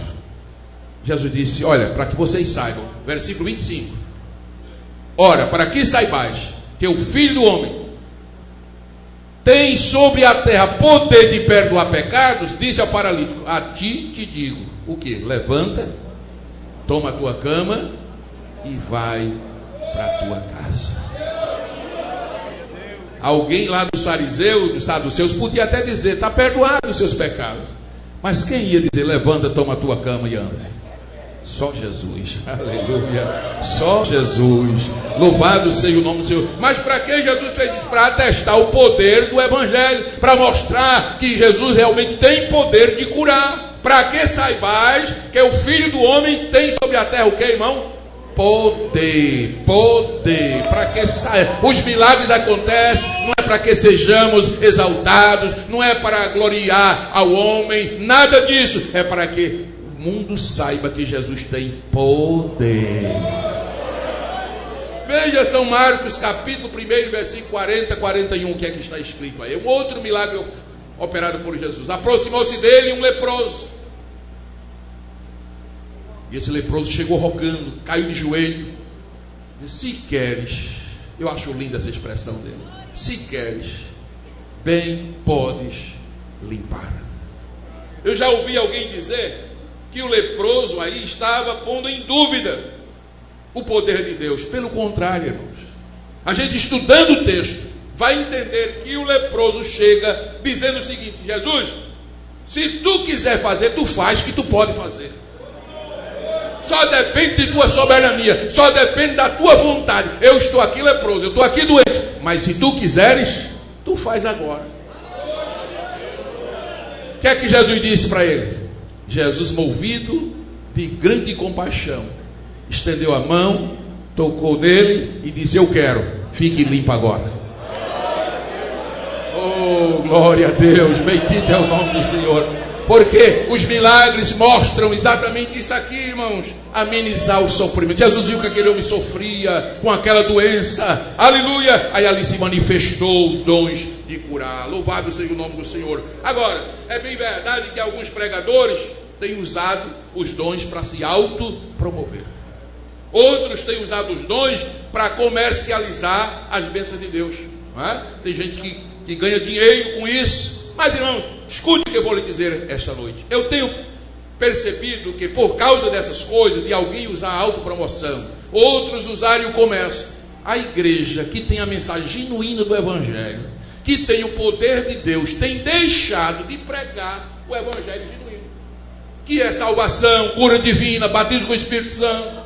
Jesus disse: olha, para que vocês saibam, versículo 25: ora, para que saibais que o Filho do Homem tem sobre a terra poder de perdoar pecados, disse ao paralítico: a ti te digo o que? Levanta, toma a tua cama e vai para a tua casa. Alguém lá dos fariseus, dos saduceus, podia até dizer: está perdoado os seus pecados. Mas quem ia dizer: levanta, toma a tua cama e anda? Só Jesus. Aleluia. Só Jesus. Louvado seja o nome do Senhor. Mas para que Jesus fez isso? Para atestar o poder do Evangelho, para mostrar que Jesus realmente tem poder de curar. Para que saibais que o Filho do Homem tem sobre a terra o que, irmão? Poder. Poder. Para que os milagres acontecem, não é para que sejamos exaltados, não é para gloriar ao homem, nada disso. É para que o mundo saiba que Jesus tem poder. Veja São Marcos capítulo 1, versículo 40, 41, o que é que está escrito aí. Um outro milagre operado por Jesus. Aproximou-se dele um leproso, E esse leproso chegou rogando, caiu de joelho. Disse: se queres, eu acho linda essa expressão dele, se queres, bem podes limpar. Eu já ouvi alguém dizer que o leproso aí estava pondo em dúvida o poder de Deus. Pelo contrário, irmãos, a gente estudando o texto vai entender que o leproso chega dizendo o seguinte: Jesus, se tu quiser fazer, tu faz, que tu pode fazer. Só depende de tua soberania, só depende da tua vontade. Eu estou aqui leproso, eu estou aqui doente, mas se tu quiseres, tu faz agora. O que é que Jesus disse para ele? Jesus, movido de grande compaixão, estendeu a mão, tocou nele e disse: eu quero, fique limpo agora. Oh, glória a Deus, bendito é o nome do Senhor. Porque os milagres mostram exatamente isso aqui, irmãos: amenizar o sofrimento. Jesus viu que aquele homem sofria com aquela doença, aleluia, aí ali se manifestou os dons de curar. Louvado seja o nome do Senhor. Agora, é bem verdade que alguns pregadores têm usado os dons para se autopromover. Outros têm usado os dons para comercializar as bênçãos de Deus, não é? Tem gente que ganha dinheiro com isso. Mas, irmãos, escute o que eu vou lhe dizer esta noite. Eu tenho percebido que por causa dessas coisas, de alguém usar a autopromoção, outros usarem o comércio, a igreja que tem a mensagem genuína do Evangelho, que tem o poder de Deus, tem deixado de pregar o Evangelho genuíno, que é salvação, cura divina, batismo com o Espírito Santo.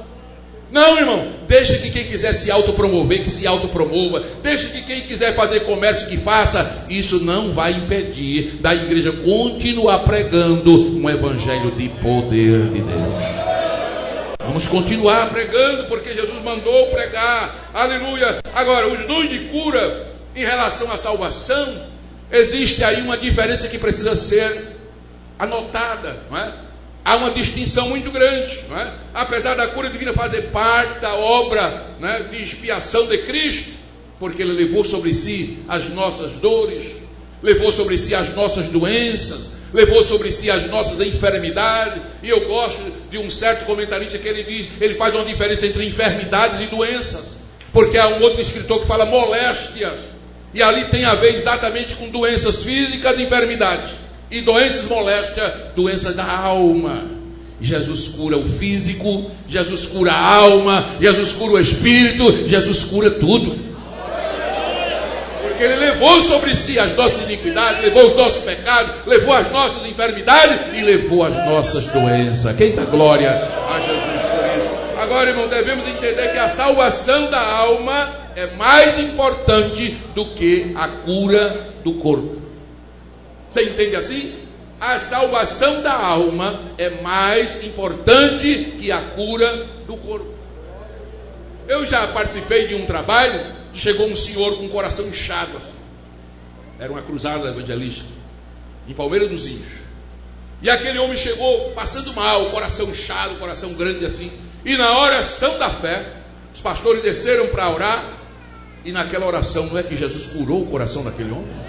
Não, irmão, deixa que quem quiser se autopromover, que se autopromova. Deixa que quem quiser fazer comércio, que faça. Isso não vai impedir da igreja continuar pregando um evangelho de poder de Deus. Vamos continuar pregando, porque Jesus mandou pregar. Aleluia. Agora, os dons de cura em relação à salvação, existe aí uma diferença que precisa ser anotada, não é? Há uma distinção muito grande, não é? Apesar da cura divina fazer parte da obra, né, de expiação de Cristo, porque Ele levou sobre si as nossas dores, levou sobre si as nossas doenças, levou sobre si as nossas enfermidades. E eu gosto de um certo comentarista que ele diz, ele faz uma diferença entre enfermidades e doenças, porque há um outro escritor que fala moléstias, e ali tem a ver exatamente com doenças físicas e enfermidades. E doenças moléstias, doenças da alma. Jesus cura o físico, Jesus cura a alma, Jesus cura o espírito, Jesus cura tudo. Porque Ele levou sobre si as nossas iniquidades, levou os nossos pecados, levou as nossas enfermidades e levou as nossas doenças. Quem dá glória a Jesus por isso? Agora, irmão, devemos entender que a salvação da alma é mais importante do que a cura do corpo. Você entende assim? A salvação da alma é mais importante que a cura do corpo. Eu já participei de um trabalho que chegou um senhor com o coração inchado assim. Era uma cruzada evangelística em Palmeira dos Índios. E aquele homem chegou passando mal, coração inchado, coração grande assim. E na oração da fé, os pastores desceram para orar. E naquela oração, não é que Jesus curou o coração daquele homem?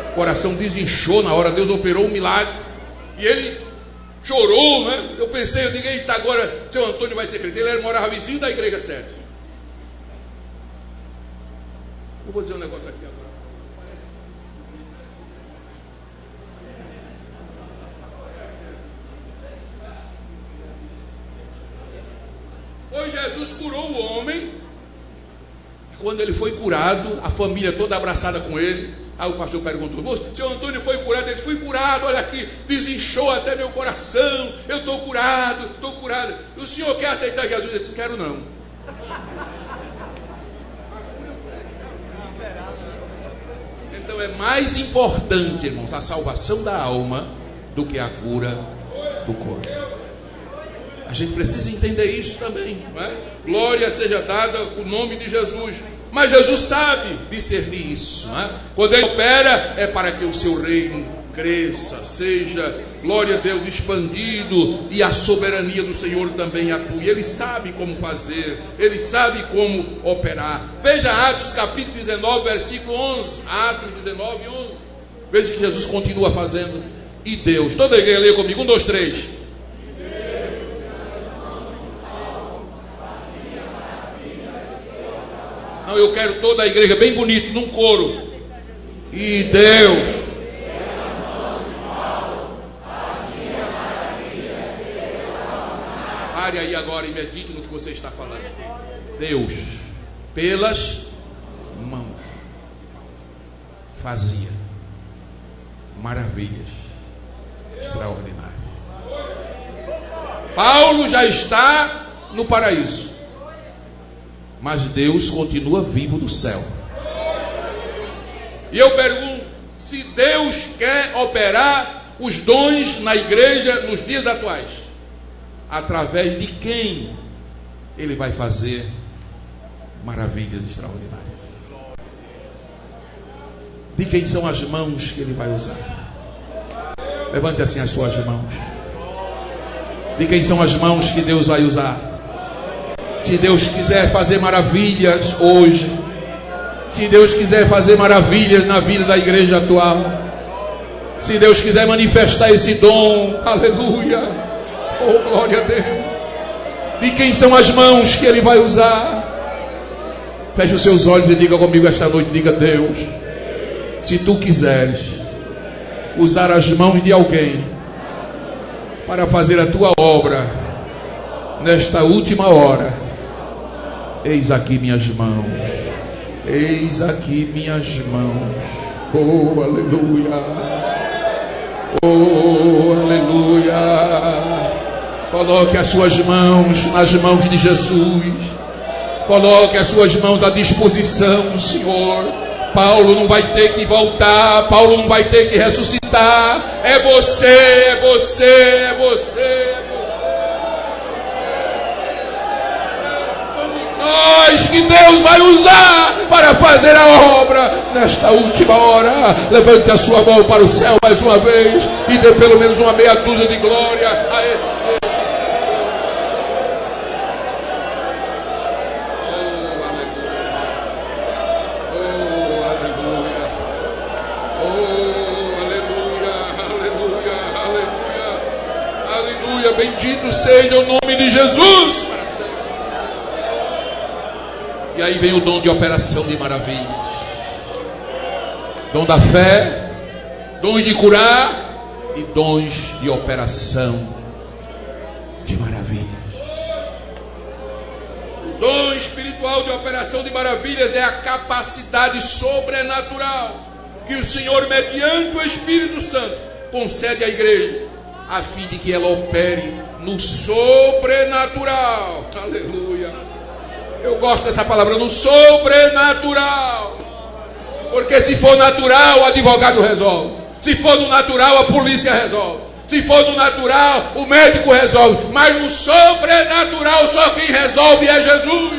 O coração desinchou na hora, Deus operou um milagre. E ele chorou, né? Eu pensei, eu digo, eita, agora seu Antônio vai ser crente. Ele morava vizinho da igreja certa. Eu vou dizer um negócio aqui agora. Pois Jesus curou o homem. E quando ele foi curado, a família toda abraçada com ele. Aí o pastor perguntou, seu Antônio foi curado? Ele disse, fui curado, olha aqui, desinchou até meu coração, eu estou curado, estou curado. O senhor quer aceitar Jesus? Ele disse, quero não. Então é mais importante, irmãos, a salvação da alma do que a cura do corpo. A gente precisa entender isso também, não é? Glória seja dada o nome de Jesus. Mas Jesus sabe discernir isso, não é? Quando Ele opera, é para que o seu reino cresça, seja, glória a Deus, expandido, e a soberania do Senhor também atue. Ele sabe como fazer, Ele sabe como operar. Veja Atos capítulo 19, versículo 11. Atos 19, 11. Veja que Jesus continua fazendo. E Deus, toda a igreja lê comigo, 1, 2, 3. Então eu quero toda a igreja bem bonito, num coro. E Deus. Pare aí agora e medite no que você está falando. Deus, pelas mãos, fazia maravilhas extraordinárias. Paulo já está no paraíso, mas Deus continua vivo do céu. E eu pergunto, se Deus quer operar os dons na igreja nos dias atuais, através de quem Ele vai fazer maravilhas extraordinárias? De quem são as mãos que Ele vai usar? Levante assim as suas mãos. De quem são as mãos que Deus vai usar? Se Deus quiser fazer maravilhas hoje, se Deus quiser fazer maravilhas na vida da igreja atual, se Deus quiser manifestar esse dom, aleluia, oh glória a Deus. De quem são as mãos que Ele vai usar? Feche os seus olhos e diga comigo esta noite, diga: Deus, se Tu quiseres usar as mãos de alguém para fazer a Tua obra nesta última hora, eis aqui minhas mãos, eis aqui minhas mãos, oh aleluia, oh aleluia. Coloque as suas mãos nas mãos de Jesus, coloque as suas mãos à disposição, Senhor. Paulo não vai ter que voltar, Paulo não vai ter que ressuscitar. É você, é você, é você. Somos nós que Deus vai usar para fazer a obra nesta última hora. Levante a sua mão para o céu mais uma vez e dê pelo menos uma meia dúzia de glória a esse Deus. Bendito seja o nome de Jesus para sempre. E aí vem o dom de operação de maravilhas, dom da fé, dons de curar e dons de operação de maravilhas. O dom espiritual de operação de maravilhas é a capacidade sobrenatural que o Senhor, mediante o Espírito Santo, concede à igreja, a fim de que ela opere no sobrenatural. Aleluia. Eu gosto dessa palavra, no sobrenatural. Porque se for natural, o advogado resolve. Se for no natural, a polícia resolve. Se for no natural, o médico resolve. Mas no sobrenatural, só quem resolve é Jesus.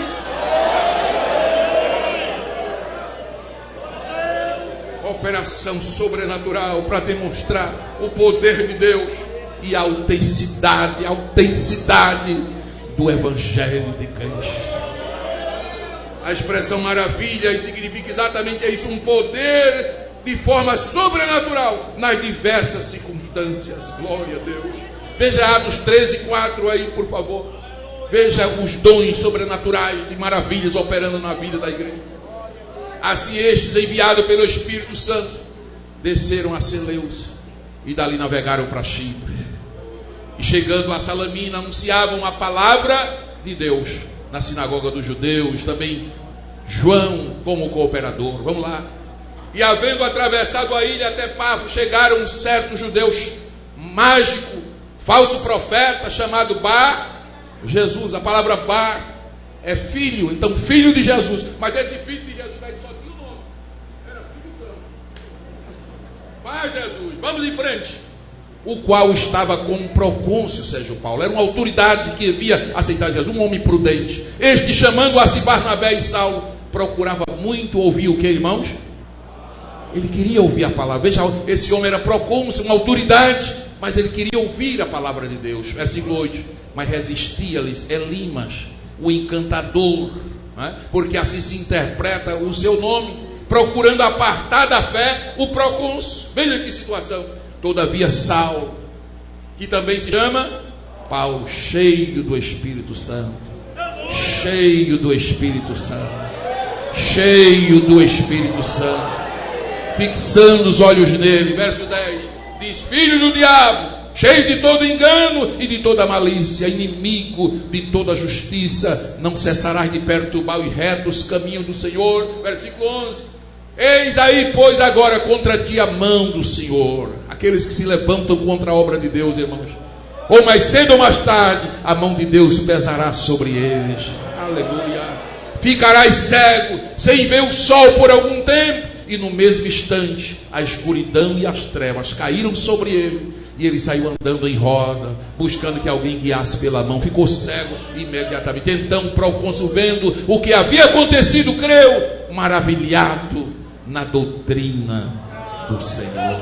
Operação sobrenatural para demonstrar o poder de Deus e a autenticidade do Evangelho de Cristo. A expressão maravilha significa exatamente isso, um poder de forma sobrenatural nas diversas circunstâncias. Glória a Deus. Veja Atos 13:4 aí, por favor. Veja os dons sobrenaturais de maravilhas operando na vida da igreja. Assim estes, enviados pelo Espírito Santo, desceram a Seleucia e dali navegaram para Chipre. E chegando a Salamina, anunciavam a palavra de Deus na sinagoga dos judeus, também João como cooperador. Vamos lá. E havendo atravessado a ilha até Pafos, chegaram certos judeus mágico, falso profeta, chamado Bar Jesus. A palavra Bar é filho, então filho de Jesus. Mas esse filho de Jesus aí só tinha o nome, era filho do Bar Jesus. Vamos em frente. O qual estava com o procônsul Sérgio Paulo, era uma autoridade que havia aceitado Jesus, um homem prudente. Este, chamando-se Barnabé e Saulo, procurava muito ouvir o que, irmãos? Ele queria ouvir a palavra. Veja, esse homem era procônsul, uma autoridade, mas ele queria ouvir a palavra de Deus. Versículo 8. Mas resistia-lhes Elimas, o encantador, né? Porque assim se interpreta o seu nome, procurando apartar da fé o procônsul. Veja que situação. Todavia Saulo, que também se chama Paulo, cheio do Espírito Santo, cheio do Espírito Santo, cheio do Espírito Santo, fixando os olhos nele. Verso 10 diz: filho do diabo, cheio de todo engano e de toda malícia, inimigo de toda justiça, não cessarás de perturbar os retos caminhos do Senhor. Versículo 11: eis aí, pois, agora contra ti a mão do Senhor. Aqueles que se levantam contra a obra de Deus, irmãos, ou mais cedo ou mais tarde, a mão de Deus pesará sobre eles. Aleluia. Ficarás cego, sem ver o sol por algum tempo, e no mesmo instante a escuridão e as trevas caíram sobre ele, e ele saiu andando em roda, buscando que alguém guiasse pela mão. Ficou cego imediatamente. Então o procônsul, vendo o que havia acontecido, creu, maravilhado na doutrina do Senhor.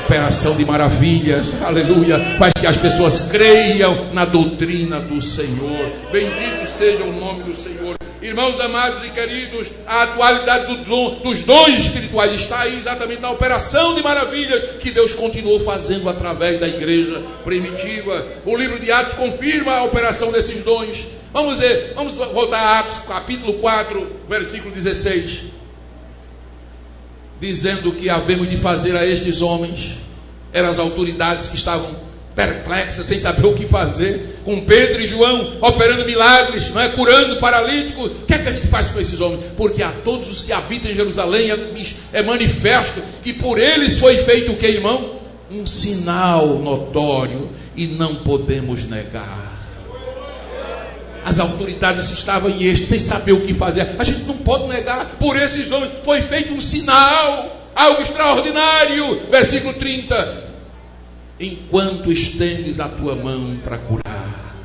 Operação de maravilhas, aleluia, faz que as pessoas creiam na doutrina do Senhor. Bendito seja o nome do Senhor. Irmãos amados e queridos, a atualidade dos dons espirituais está aí exatamente na operação de maravilhas que Deus continuou fazendo através da igreja primitiva. O livro de Atos confirma a operação desses dons. Vamos voltar a Atos capítulo 4, versículo 16. Dizendo que havemos de fazer a estes homens. Eram as autoridades que estavam perplexas, sem saber o que fazer, com Pedro e João operando milagres, não é? Curando paralítico. O que é que a gente faz com esses homens? Porque a todos os que habitam em Jerusalém é manifesto que por eles foi feito o que, irmão? Um sinal notório, e não podemos negar. As autoridades estavam em êxtase, sem saber o que fazer. A gente não pode negar, por esses homens foi feito um sinal, algo extraordinário. Versículo 30: enquanto estendes a tua mão para curar.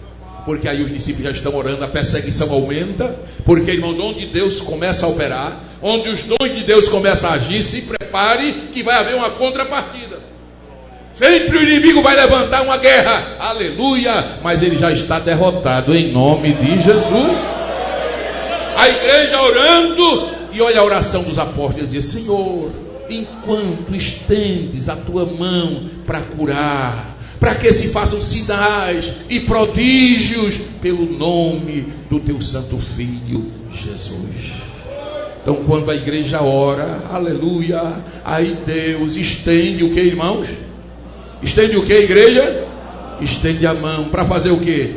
Porque aí os discípulos já estão orando, a perseguição aumenta. Porque, irmãos, onde Deus começa a operar, onde os dons de Deus começam a agir, se prepare que vai haver uma contrapartida. Sempre o inimigo vai levantar uma guerra, aleluia, mas ele já está derrotado em nome de Jesus. A igreja orando, e olha a oração dos apóstolos, dizia: Senhor, enquanto estendes a tua mão para curar, para que se façam sinais e prodígios pelo nome do teu santo Filho Jesus. Então, quando a igreja ora, aleluia, aí Deus estende o que, irmãos? Estende o que, igreja? Estende a mão para fazer o que?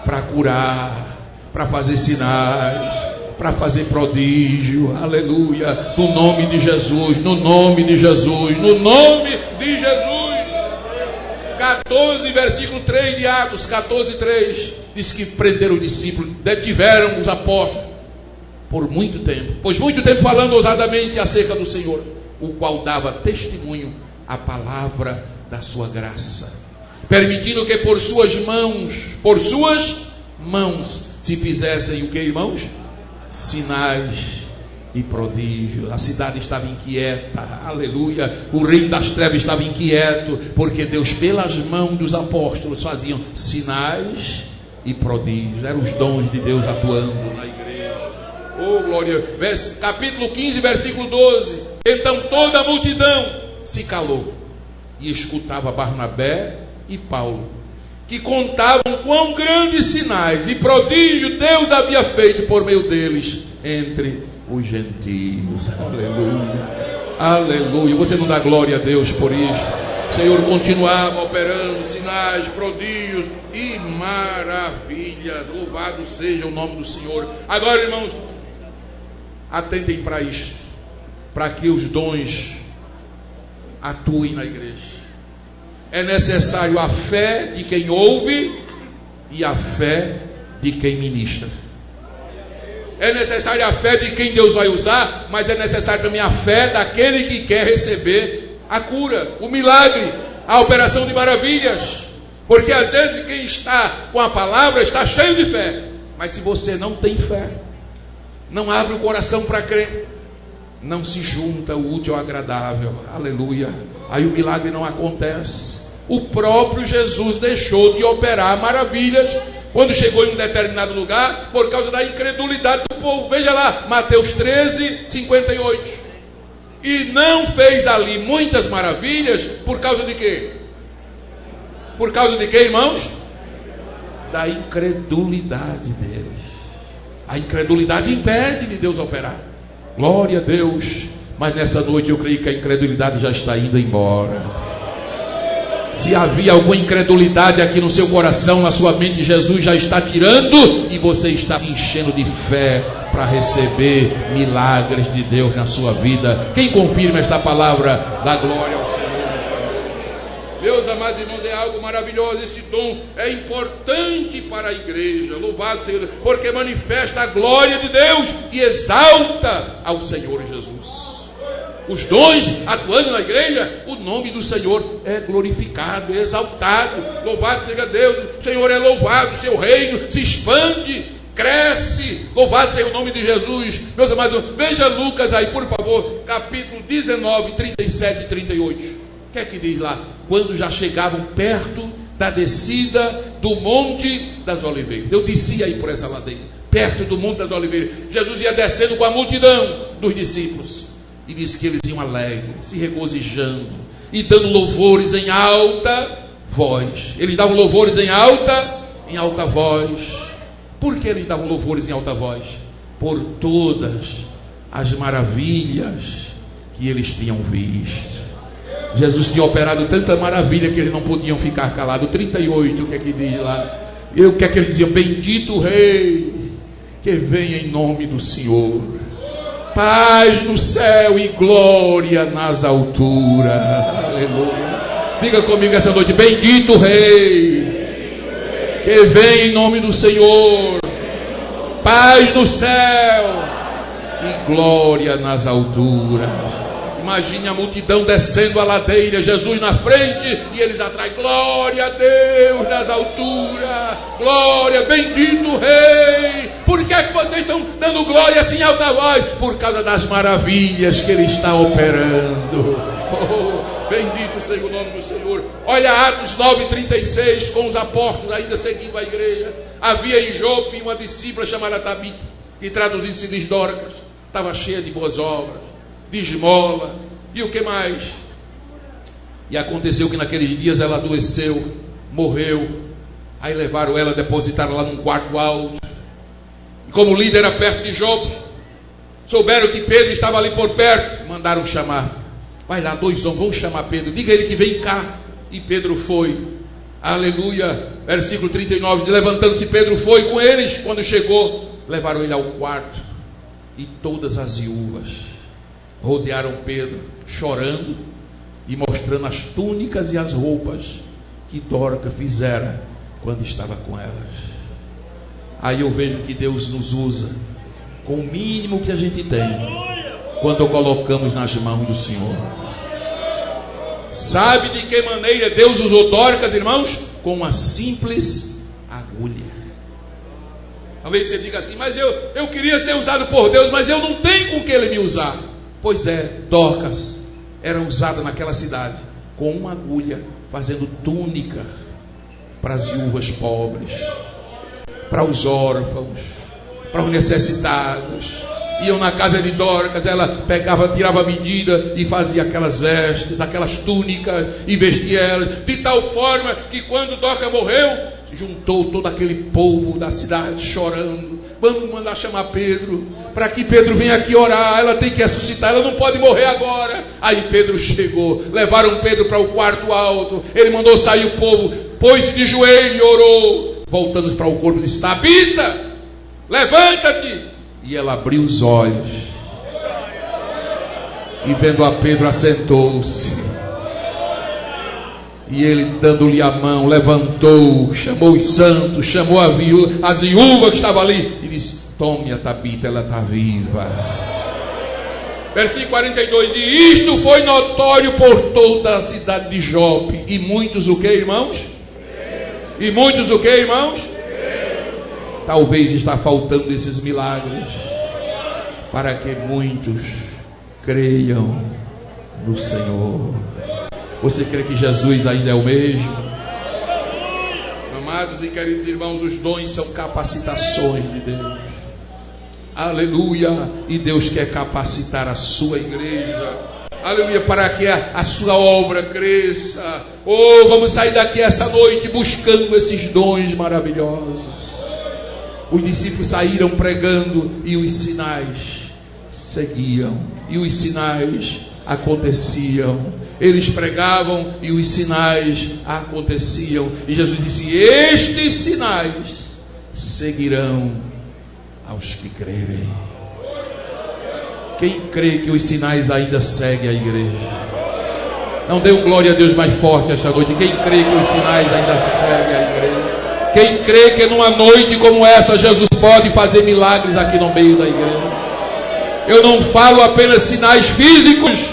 Para curar, para fazer sinais, para fazer prodígio, aleluia, no nome de Jesus, no nome de Jesus, no nome de Jesus. 14, versículo 3 de Atos, 14, 3, diz que prenderam os discípulos, detiveram os apóstolos por muito tempo, pois muito tempo falando ousadamente acerca do Senhor, o qual dava testemunho à palavra da sua graça, permitindo que por suas mãos se fizessem o que, irmãos? Sinais e prodígios. A cidade estava inquieta, aleluia, o reino das trevas estava inquieto, porque Deus, pelas mãos dos apóstolos, faziam sinais e prodígios. Eram os dons de Deus atuando na igreja. Oh glória. Capítulo 15, versículo 12. Então toda a multidão se calou e escutava Barnabé e Paulo, que contavam quão grandes sinais e prodígios Deus havia feito por meio deles entre os gentios. Aleluia, aleluia. Você não dá glória a Deus por isso? O Senhor continuava operando sinais, prodígios e maravilhas. Louvado seja o nome do Senhor. Agora, irmãos, atentem para isto, para que os dons atuem na igreja. É necessário a fé de quem ouve e a fé de quem ministra. É necessário a fé de quem Deus vai usar, mas é necessário também a fé daquele que quer receber a cura, o milagre, a operação de maravilhas. Porque às vezes quem está com a palavra está cheio de fé, mas se você não tem fé, não abre o coração para crer, não se junta o útil ao agradável, aleluia, aí o milagre não acontece. O próprio Jesus deixou de operar maravilhas quando chegou em um determinado lugar, por causa da incredulidade do povo. Veja lá, Mateus 13, 58. E não fez ali muitas maravilhas, por causa de quê? Por causa de quê, irmãos? Da incredulidade deles. A incredulidade impede de Deus operar. Glória a Deus. Mas nessa noite eu creio que a incredulidade já está indo embora. Se havia alguma incredulidade aqui no seu coração, na sua mente, Jesus já está tirando, e você está se enchendo de fé para receber milagres de Deus na sua vida. Quem confirma esta palavra, dá glória ao Senhor nesta noite. Meus amados irmãos, é algo maravilhoso. Esse dom é importante para a igreja. Louvado seja Deus, porque manifesta a glória de Deus e exalta ao Senhor Jesus. Os dons atuando na igreja, o nome do Senhor é glorificado, é exaltado. Louvado seja Deus, o Senhor é louvado, o seu reino se expande, cresce. Louvado seja o nome de Jesus. Meus amados, veja Lucas aí, por favor, capítulo 19, 37 e 38. O que é que diz lá? Quando já chegavam perto da descida do Monte das Oliveiras. Eu descia aí por essa ladeira, perto do Monte das Oliveiras. Jesus ia descendo com a multidão dos discípulos. E diz que eles iam alegres, se regozijando e dando louvores em alta voz. Eles davam louvores em alta voz. Por que eles davam louvores em alta voz? Por todas as maravilhas que eles tinham visto. Jesus tinha operado tanta maravilha que eles não podiam ficar calados. 38, o que é que diz lá? E o que é que eles diziam? Bendito o Rei que vem em nome do Senhor. Paz no céu e glória nas alturas. Aleluia. Diga comigo essa noite: bendito o Rei que vem em nome do Senhor. Paz no céu e glória nas alturas. Imagine a multidão descendo a ladeira, Jesus na frente e eles atrás. Glória a Deus nas alturas. Glória, bendito Rei. Por que é que vocês estão dando glória assim em alta voz? Por causa das maravilhas que Ele está operando. Oh, bendito seja o nome do Senhor. Olha Atos 9:36, com os apóstolos ainda seguindo a igreja. Havia em Jope uma discípula chamada Tabita, que traduzido se diz Dorcas. Estava cheia de boas obras, de esmola, e o que mais? E aconteceu que naqueles dias ela adoeceu, morreu. Aí levaram ela, depositaram lá num quarto alto. E como o líder era perto de Jope, souberam que Pedro estava ali por perto, mandaram chamar. Vai lá, 2 homens, vamos chamar Pedro, diga a ele que vem cá. E Pedro foi. Aleluia. Versículo 39, levantando-se Pedro foi com eles. Quando chegou, levaram ele ao quarto, e todas as viúvas rodearam Pedro, chorando e mostrando as túnicas e as roupas que Dorcas fizera quando estava com elas. Aí eu vejo que Deus nos usa com o mínimo que a gente tem, quando colocamos nas mãos do Senhor. Sabe de que maneira Deus usou Dorcas, irmãos? Com uma simples agulha. Talvez você diga assim: mas eu queria ser usado por Deus, mas eu não tenho com que Ele me usar. Pois é, Dorcas era usada naquela cidade com uma agulha, fazendo túnica para as viúvas pobres, para os órfãos, para os necessitados. Iam na casa de Dorcas, ela pegava, tirava a medida e fazia aquelas vestes, aquelas túnicas, e vestia elas, de tal forma que quando Dorcas morreu, juntou todo aquele povo da cidade chorando. Vamos mandar chamar Pedro, para que Pedro venha aqui orar. Ela tem que ressuscitar, ela não pode morrer agora. Aí Pedro chegou, levaram Pedro para o quarto alto. Ele mandou sair o povo, pôs-se de joelho e orou. Voltando para o corpo, disse: Tabita, levanta-te. E ela abriu os olhos, e vendo a Pedro, assentou-se. E ele, dando-lhe a mão, levantou, chamou os santos, chamou as viúvas que estavam ali, e disse: tome a Tabita, ela está viva. Versículo 42. E isto foi notório por toda a cidade de Jope. E muitos o que, irmãos? E muitos o que, irmãos? Talvez está faltando esses milagres para que muitos creiam no Senhor. Você crê que Jesus ainda é o mesmo? Amados e queridos irmãos, os dons são capacitações de Deus. Aleluia. E Deus quer capacitar a sua igreja. Aleluia, para que a sua obra cresça. Oh, vamos sair daqui essa noite buscando esses dons maravilhosos. Os discípulos saíram pregando e os sinais seguiam. E os sinais aconteciam. Eles pregavam e os sinais aconteciam. E Jesus disse: estes sinais seguirão aos que crerem. Quem crê que os sinais ainda seguem a igreja? Não dê um glória a Deus mais forte esta noite. Quem crê que os sinais ainda seguem a igreja? Quem crê que numa noite como essa Jesus pode fazer milagres aqui no meio da igreja? Eu não falo apenas sinais físicos,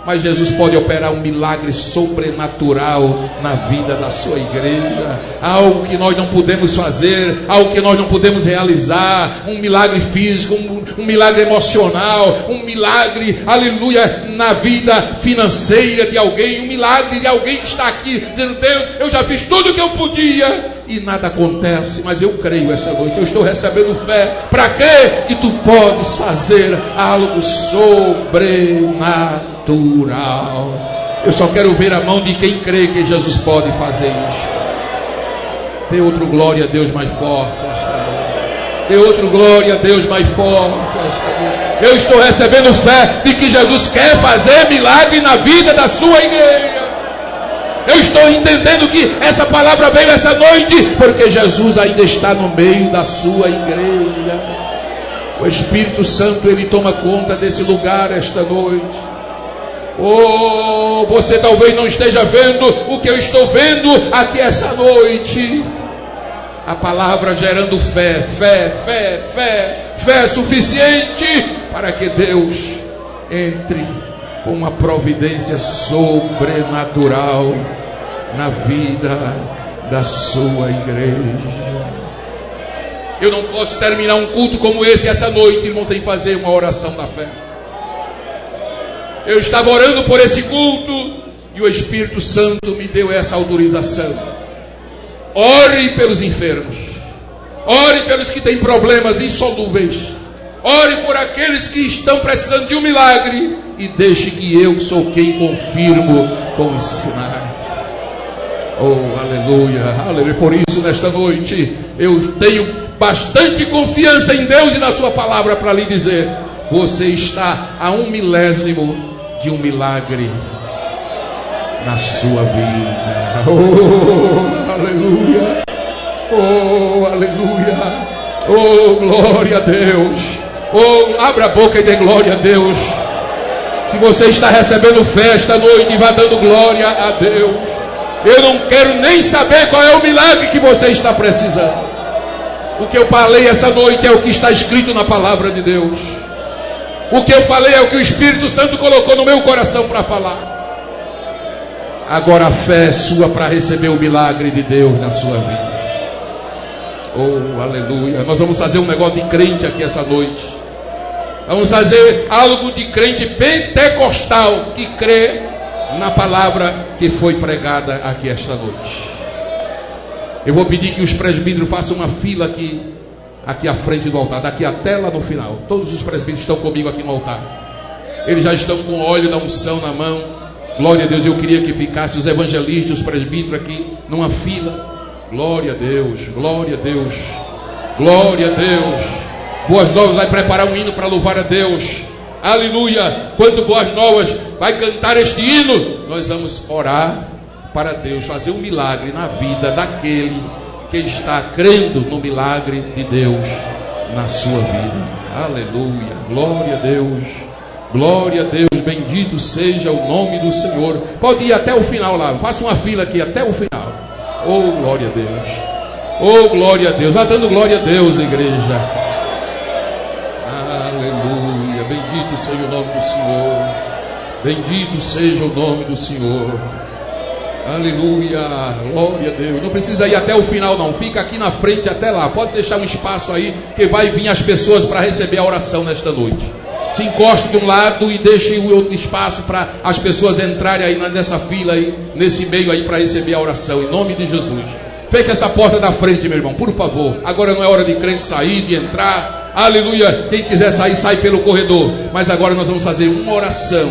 mas Jesus pode operar um milagre sobrenatural na vida da sua igreja. Algo que nós não podemos fazer, algo que nós não podemos realizar. Um milagre físico, um milagre emocional, um milagre, aleluia, na vida financeira de alguém. Um milagre de alguém que está aqui dizendo: Deus, eu já fiz tudo o que eu podia e nada acontece, mas eu creio essa noite, eu estou recebendo fé. Para quê? Que tu podes fazer algo sobrenatural. Eu só quero ver a mão de quem crê que Jesus pode fazer isso. Dê outro glória a Deus mais forte esta noite. Dê outro glória a Deus mais forte esta noite. Eu estou recebendo fé de que Jesus quer fazer milagre na vida da sua igreja. Eu estou entendendo que essa palavra veio essa noite porque Jesus ainda está no meio da sua igreja. O Espírito Santo, ele toma conta desse lugar esta noite. Oh, você talvez não esteja vendo o que eu estou vendo aqui essa noite. A palavra gerando fé, fé suficiente para que Deus entre com uma providência sobrenatural na vida da sua igreja. Eu não posso terminar um culto como esse essa noite, irmão, sem fazer uma oração da fé. Eu estava orando por esse culto e o Espírito Santo me deu essa autorização. Ore pelos enfermos, ore pelos que têm problemas insolúveis, ore por aqueles que estão precisando de um milagre e deixe que eu sou quem confirmo com os sinais. Oh, aleluia, aleluia. Por isso nesta noite eu tenho bastante confiança em Deus e na sua palavra para lhe dizer: você está a 1/1000 de um milagre na sua vida. Oh, aleluia. Oh, aleluia. Oh, glória a Deus. Oh, abra a boca e dê glória a Deus. Se você está recebendo fé esta noite, vá dando glória a Deus. Eu não quero nem saber qual é o milagre que você está precisando. O que eu falei essa noite é o que está escrito na palavra de Deus. O que eu falei é o que o Espírito Santo colocou no meu coração para falar. Agora a fé é sua para receber o milagre de Deus na sua vida. Oh, aleluia. Nós vamos fazer um negócio de crente aqui essa noite. Vamos fazer algo de crente pentecostal que crê na palavra que foi pregada aqui esta noite. Eu vou pedir que os presbíteros façam uma fila aqui à frente do altar, daqui até lá no final. Todos os presbíteros estão comigo aqui no altar. Eles já estão com óleo da unção na mão. Glória a Deus. Eu queria que ficassem os evangelistas, os presbíteros aqui numa fila. Glória a Deus, glória a Deus, glória a Deus. Boas Novas vai preparar um hino para louvar a Deus. Aleluia. Quando Boas Novas vai cantar este hino, nós vamos orar para Deus fazer um milagre na vida daquele que está crendo no milagre de Deus na sua vida. Aleluia. Glória a Deus. Glória a Deus. Bendito seja o nome do Senhor. Pode ir até o final lá. Faça uma fila aqui até o final. Oh, glória a Deus. Oh, glória a Deus. Vá dando glória a Deus, igreja. Aleluia. Bendito seja o nome do Senhor. Bendito seja o nome do Senhor. Aleluia. Glória a Deus. Não precisa ir até o final não. Fica aqui na frente até lá. Pode deixar um espaço aí que vai vir as pessoas para receber a oração nesta noite. Se encoste de um lado e deixe o outro espaço para as pessoas entrarem aí nessa fila aí, nesse meio aí, para receber a oração, em nome de Jesus. Feche essa porta da frente, meu irmão, por favor. Agora não é hora de crente sair, de entrar. Aleluia. Quem quiser sair, sai pelo corredor. Mas agora nós vamos fazer uma oração.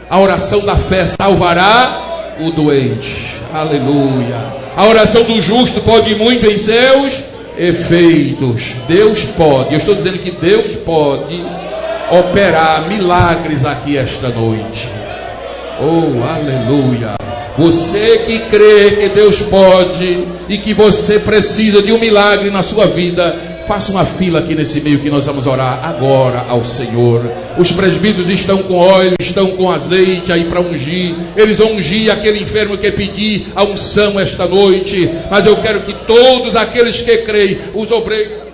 A oração da fé salvará o doente. Aleluia. A oração do justo pode ir muito em seus efeitos. Deus pode, eu estou dizendo que Deus pode operar milagres aqui esta noite. Oh, aleluia. Você que crê que Deus pode e que você precisa de um milagre na sua vida, faça uma fila aqui nesse meio que nós vamos orar agora ao Senhor. Os presbíteros estão com óleo, estão com azeite aí para ungir. Eles vão ungir aquele enfermo que pedir a unção esta noite. Mas eu quero que todos aqueles que creem, os obreiros,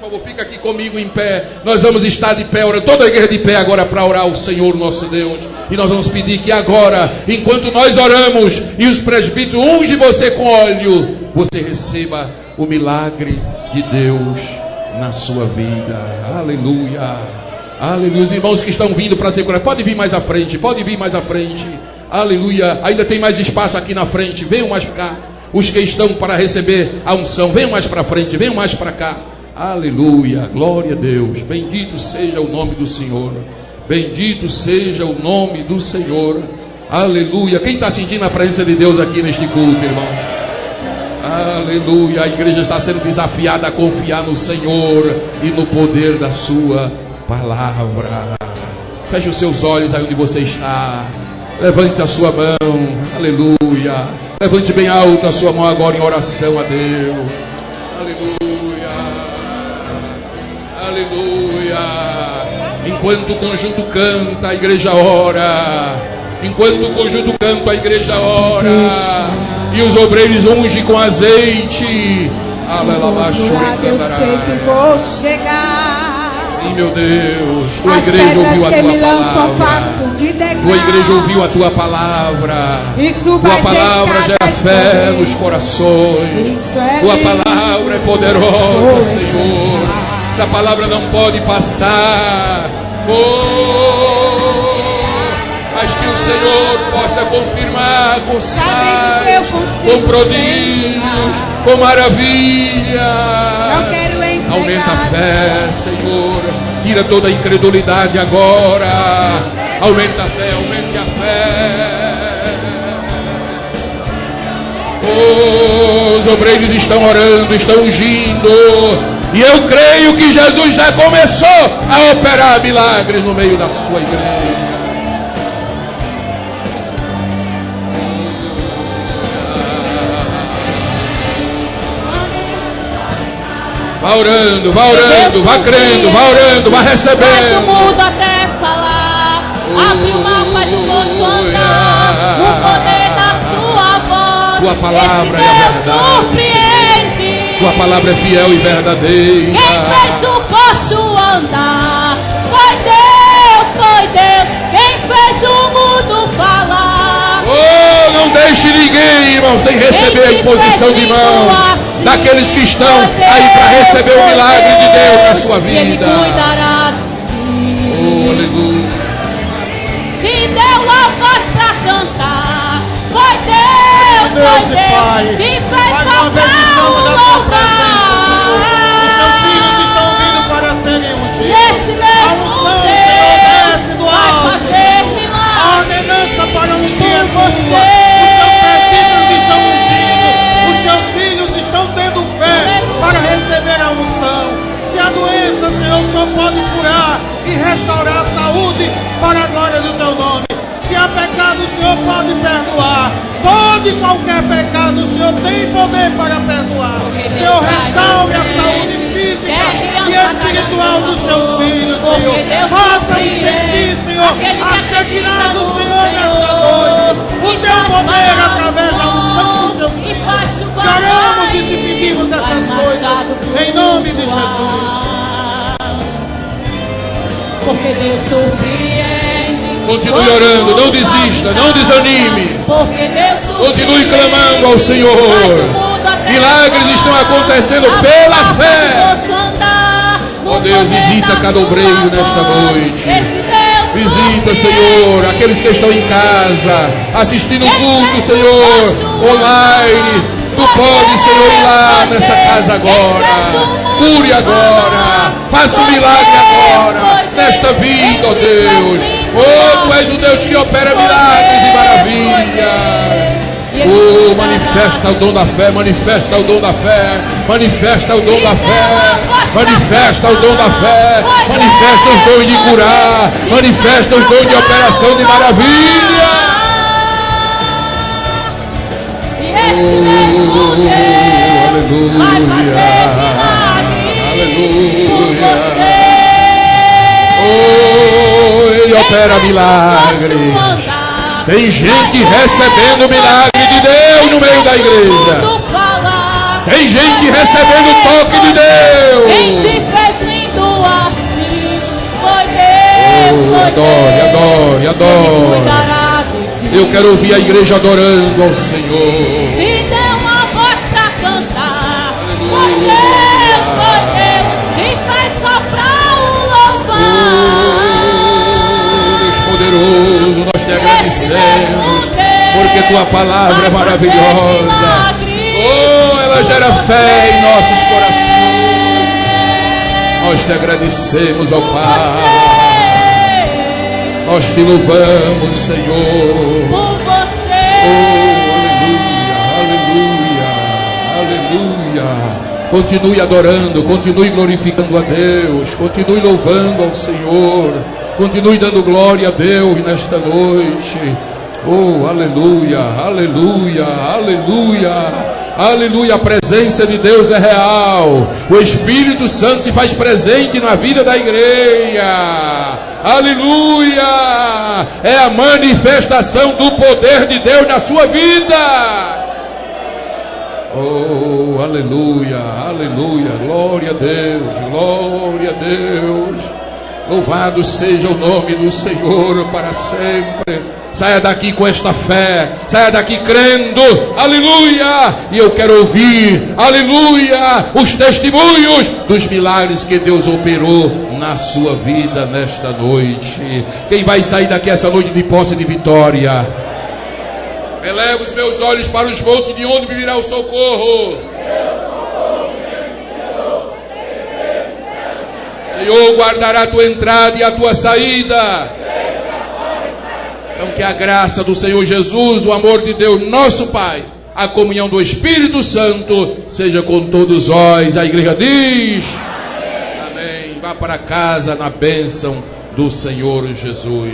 por favor, fica aqui comigo em pé. Nós vamos estar de pé, orando, toda a igreja de pé agora para orar ao Senhor nosso Deus. E nós vamos pedir que agora, enquanto nós oramos e os presbíteros ungem você com óleo, você receba o milagre de Deus na sua vida. Aleluia. Aleluia. Os irmãos que estão vindo para ser curados, pode vir mais à frente, pode vir mais à frente. Aleluia. Ainda tem mais espaço aqui na frente. Venham mais para cá. Os que estão para receber a unção, venham mais para frente, venham mais para cá. Aleluia, glória a Deus. Bendito seja o nome do Senhor. Bendito seja o nome do Senhor. Aleluia. Quem está sentindo a presença de Deus aqui neste culto, irmão? Aleluia. A igreja está sendo desafiada a confiar no Senhor e no poder da sua palavra. Feche os seus olhos aí onde você está. Levante a sua mão. Aleluia. Levante bem alto a sua mão agora em oração a Deus. Aleluia. Aleluia. Enquanto o conjunto canta, a igreja ora. Enquanto o conjunto canta, a igreja ora. E os obreiros ungem com azeite. Eu sei que vou chegar. Sim, meu Deus. Tua igreja ouviu a tua palavra. Tua igreja ouviu a tua palavra. Tua palavra gera fé nos corações. Tua palavra é poderosa, Senhor. Essa palavra não pode passar. Mas que o Senhor possa confirmar com sinais, com prodígios, com maravilha. Aumenta a fé, Senhor. Tira toda a incredulidade agora. Aumenta a fé, aumente a fé. Os obreiros estão orando, estão ungindo. E eu creio que Jesus já começou a operar milagres no meio da sua igreja. Vá orando, vá orando, vá crendo, vá orando, vá recebendo. Faz o mundo até falar. Abre o mar, faz o moço andar. O poder da sua voz. Tua palavra é a verdade. Surpreende. Tua palavra é fiel e verdadeira. Quem fez o poço andar? Foi Deus, foi Deus. Quem fez o mundo falar? Oh, não deixe ninguém, irmão, sem receber a imposição de mão daqueles que estão aí para receber o milagre de Deus na sua vida. Ele cuidará de ti. Oh, aleluia. Te deu a voz para cantar. Foi Deus, foi Deus. Te fez tocar o louvar. Os seus filhos estão vindo para serem ungidos. Esse mesmo Deus vai fazer milagre. A ordenança para ungir você. Os seus presbíteros estão ungindo. Os seus filhos estão tendo fé para receber a unção. Se a doença, Senhor, só pode curar e restaurar a saúde para a glória do teu nome. Se há pecado, o Senhor pode perdoar. Todo e qualquer pecado, o Senhor tem poder para perdoar. Senhor, restaure a saúde física e espiritual dos seus filhos, Senhor. Faça-nos sentir, Senhor, a Shekinah do Senhor nesta noite. O teu poder através da unção do teu filho. Oramos e te pedimos essas coisas em nome de Jesus. Porque Deus surpreende. Continue orando, não desista, não desanime. Continue clamando ao Senhor. Milagres estão acontecendo pela fé. Oh Deus, visita cada obreiro nesta noite. Visita, Senhor, aqueles que estão em casa, assistindo o culto, Senhor, online. Tu pode, Senhor, ir lá nessa casa agora. Cure agora. Faça um milagre agora, nesta vida, ó Deus. Oh, Tu és o Deus que opera milagres e maravilhas. Oh, manifesta o dom da fé, manifesta o dom da fé, manifesta o dom da fé, manifesta o dom da fé, manifesta os dons de curar, manifesta os dons de operação de maravilha. E esse mesmo Deus vai fazer milagre por você. Oh, Ele opera milagre. Tem gente recebendo milagre de Deus no meio da igreja. Tem gente recebendo o toque de Deus. Quem te fez lindo assim foi Deus. Adore, adore, adore. Eu quero ouvir a igreja adorando ao Senhor. Te deu uma voz pra cantar. Foi Deus, te fez soprar o louvor. Deus poderoso, nós te agradecemos, porque tua palavra é maravilhosa. Oh, ela gera fé em nossos corações. Nós te agradecemos, ó Pai. Nós te louvamos, Senhor. Por você. Oh, aleluia, aleluia, aleluia. Continue adorando, continue glorificando a Deus, continue louvando ao Senhor, continue dando glória a Deus nesta noite. Oh, aleluia, aleluia, aleluia. Aleluia, a presença de Deus é real. O Espírito Santo se faz presente na vida da igreja. Aleluia, é a manifestação do poder de Deus na sua vida. Oh, aleluia, aleluia, glória a Deus, glória a Deus. Louvado seja o nome do Senhor para sempre. Saia daqui com esta fé, saia daqui crendo, aleluia. E eu quero ouvir, aleluia, os testemunhos dos milagres que Deus operou na sua vida nesta noite. Quem vai sair daqui essa noite de posse de vitória? Eleva os meus olhos para os montes, de onde me virá o socorro. Senhor, guardará a tua entrada e a tua saída. Então que a graça do Senhor Jesus, o amor de Deus, nosso Pai, a comunhão do Espírito Santo, seja com todos nós. A igreja diz: amém. Vá para casa na bênção do Senhor Jesus.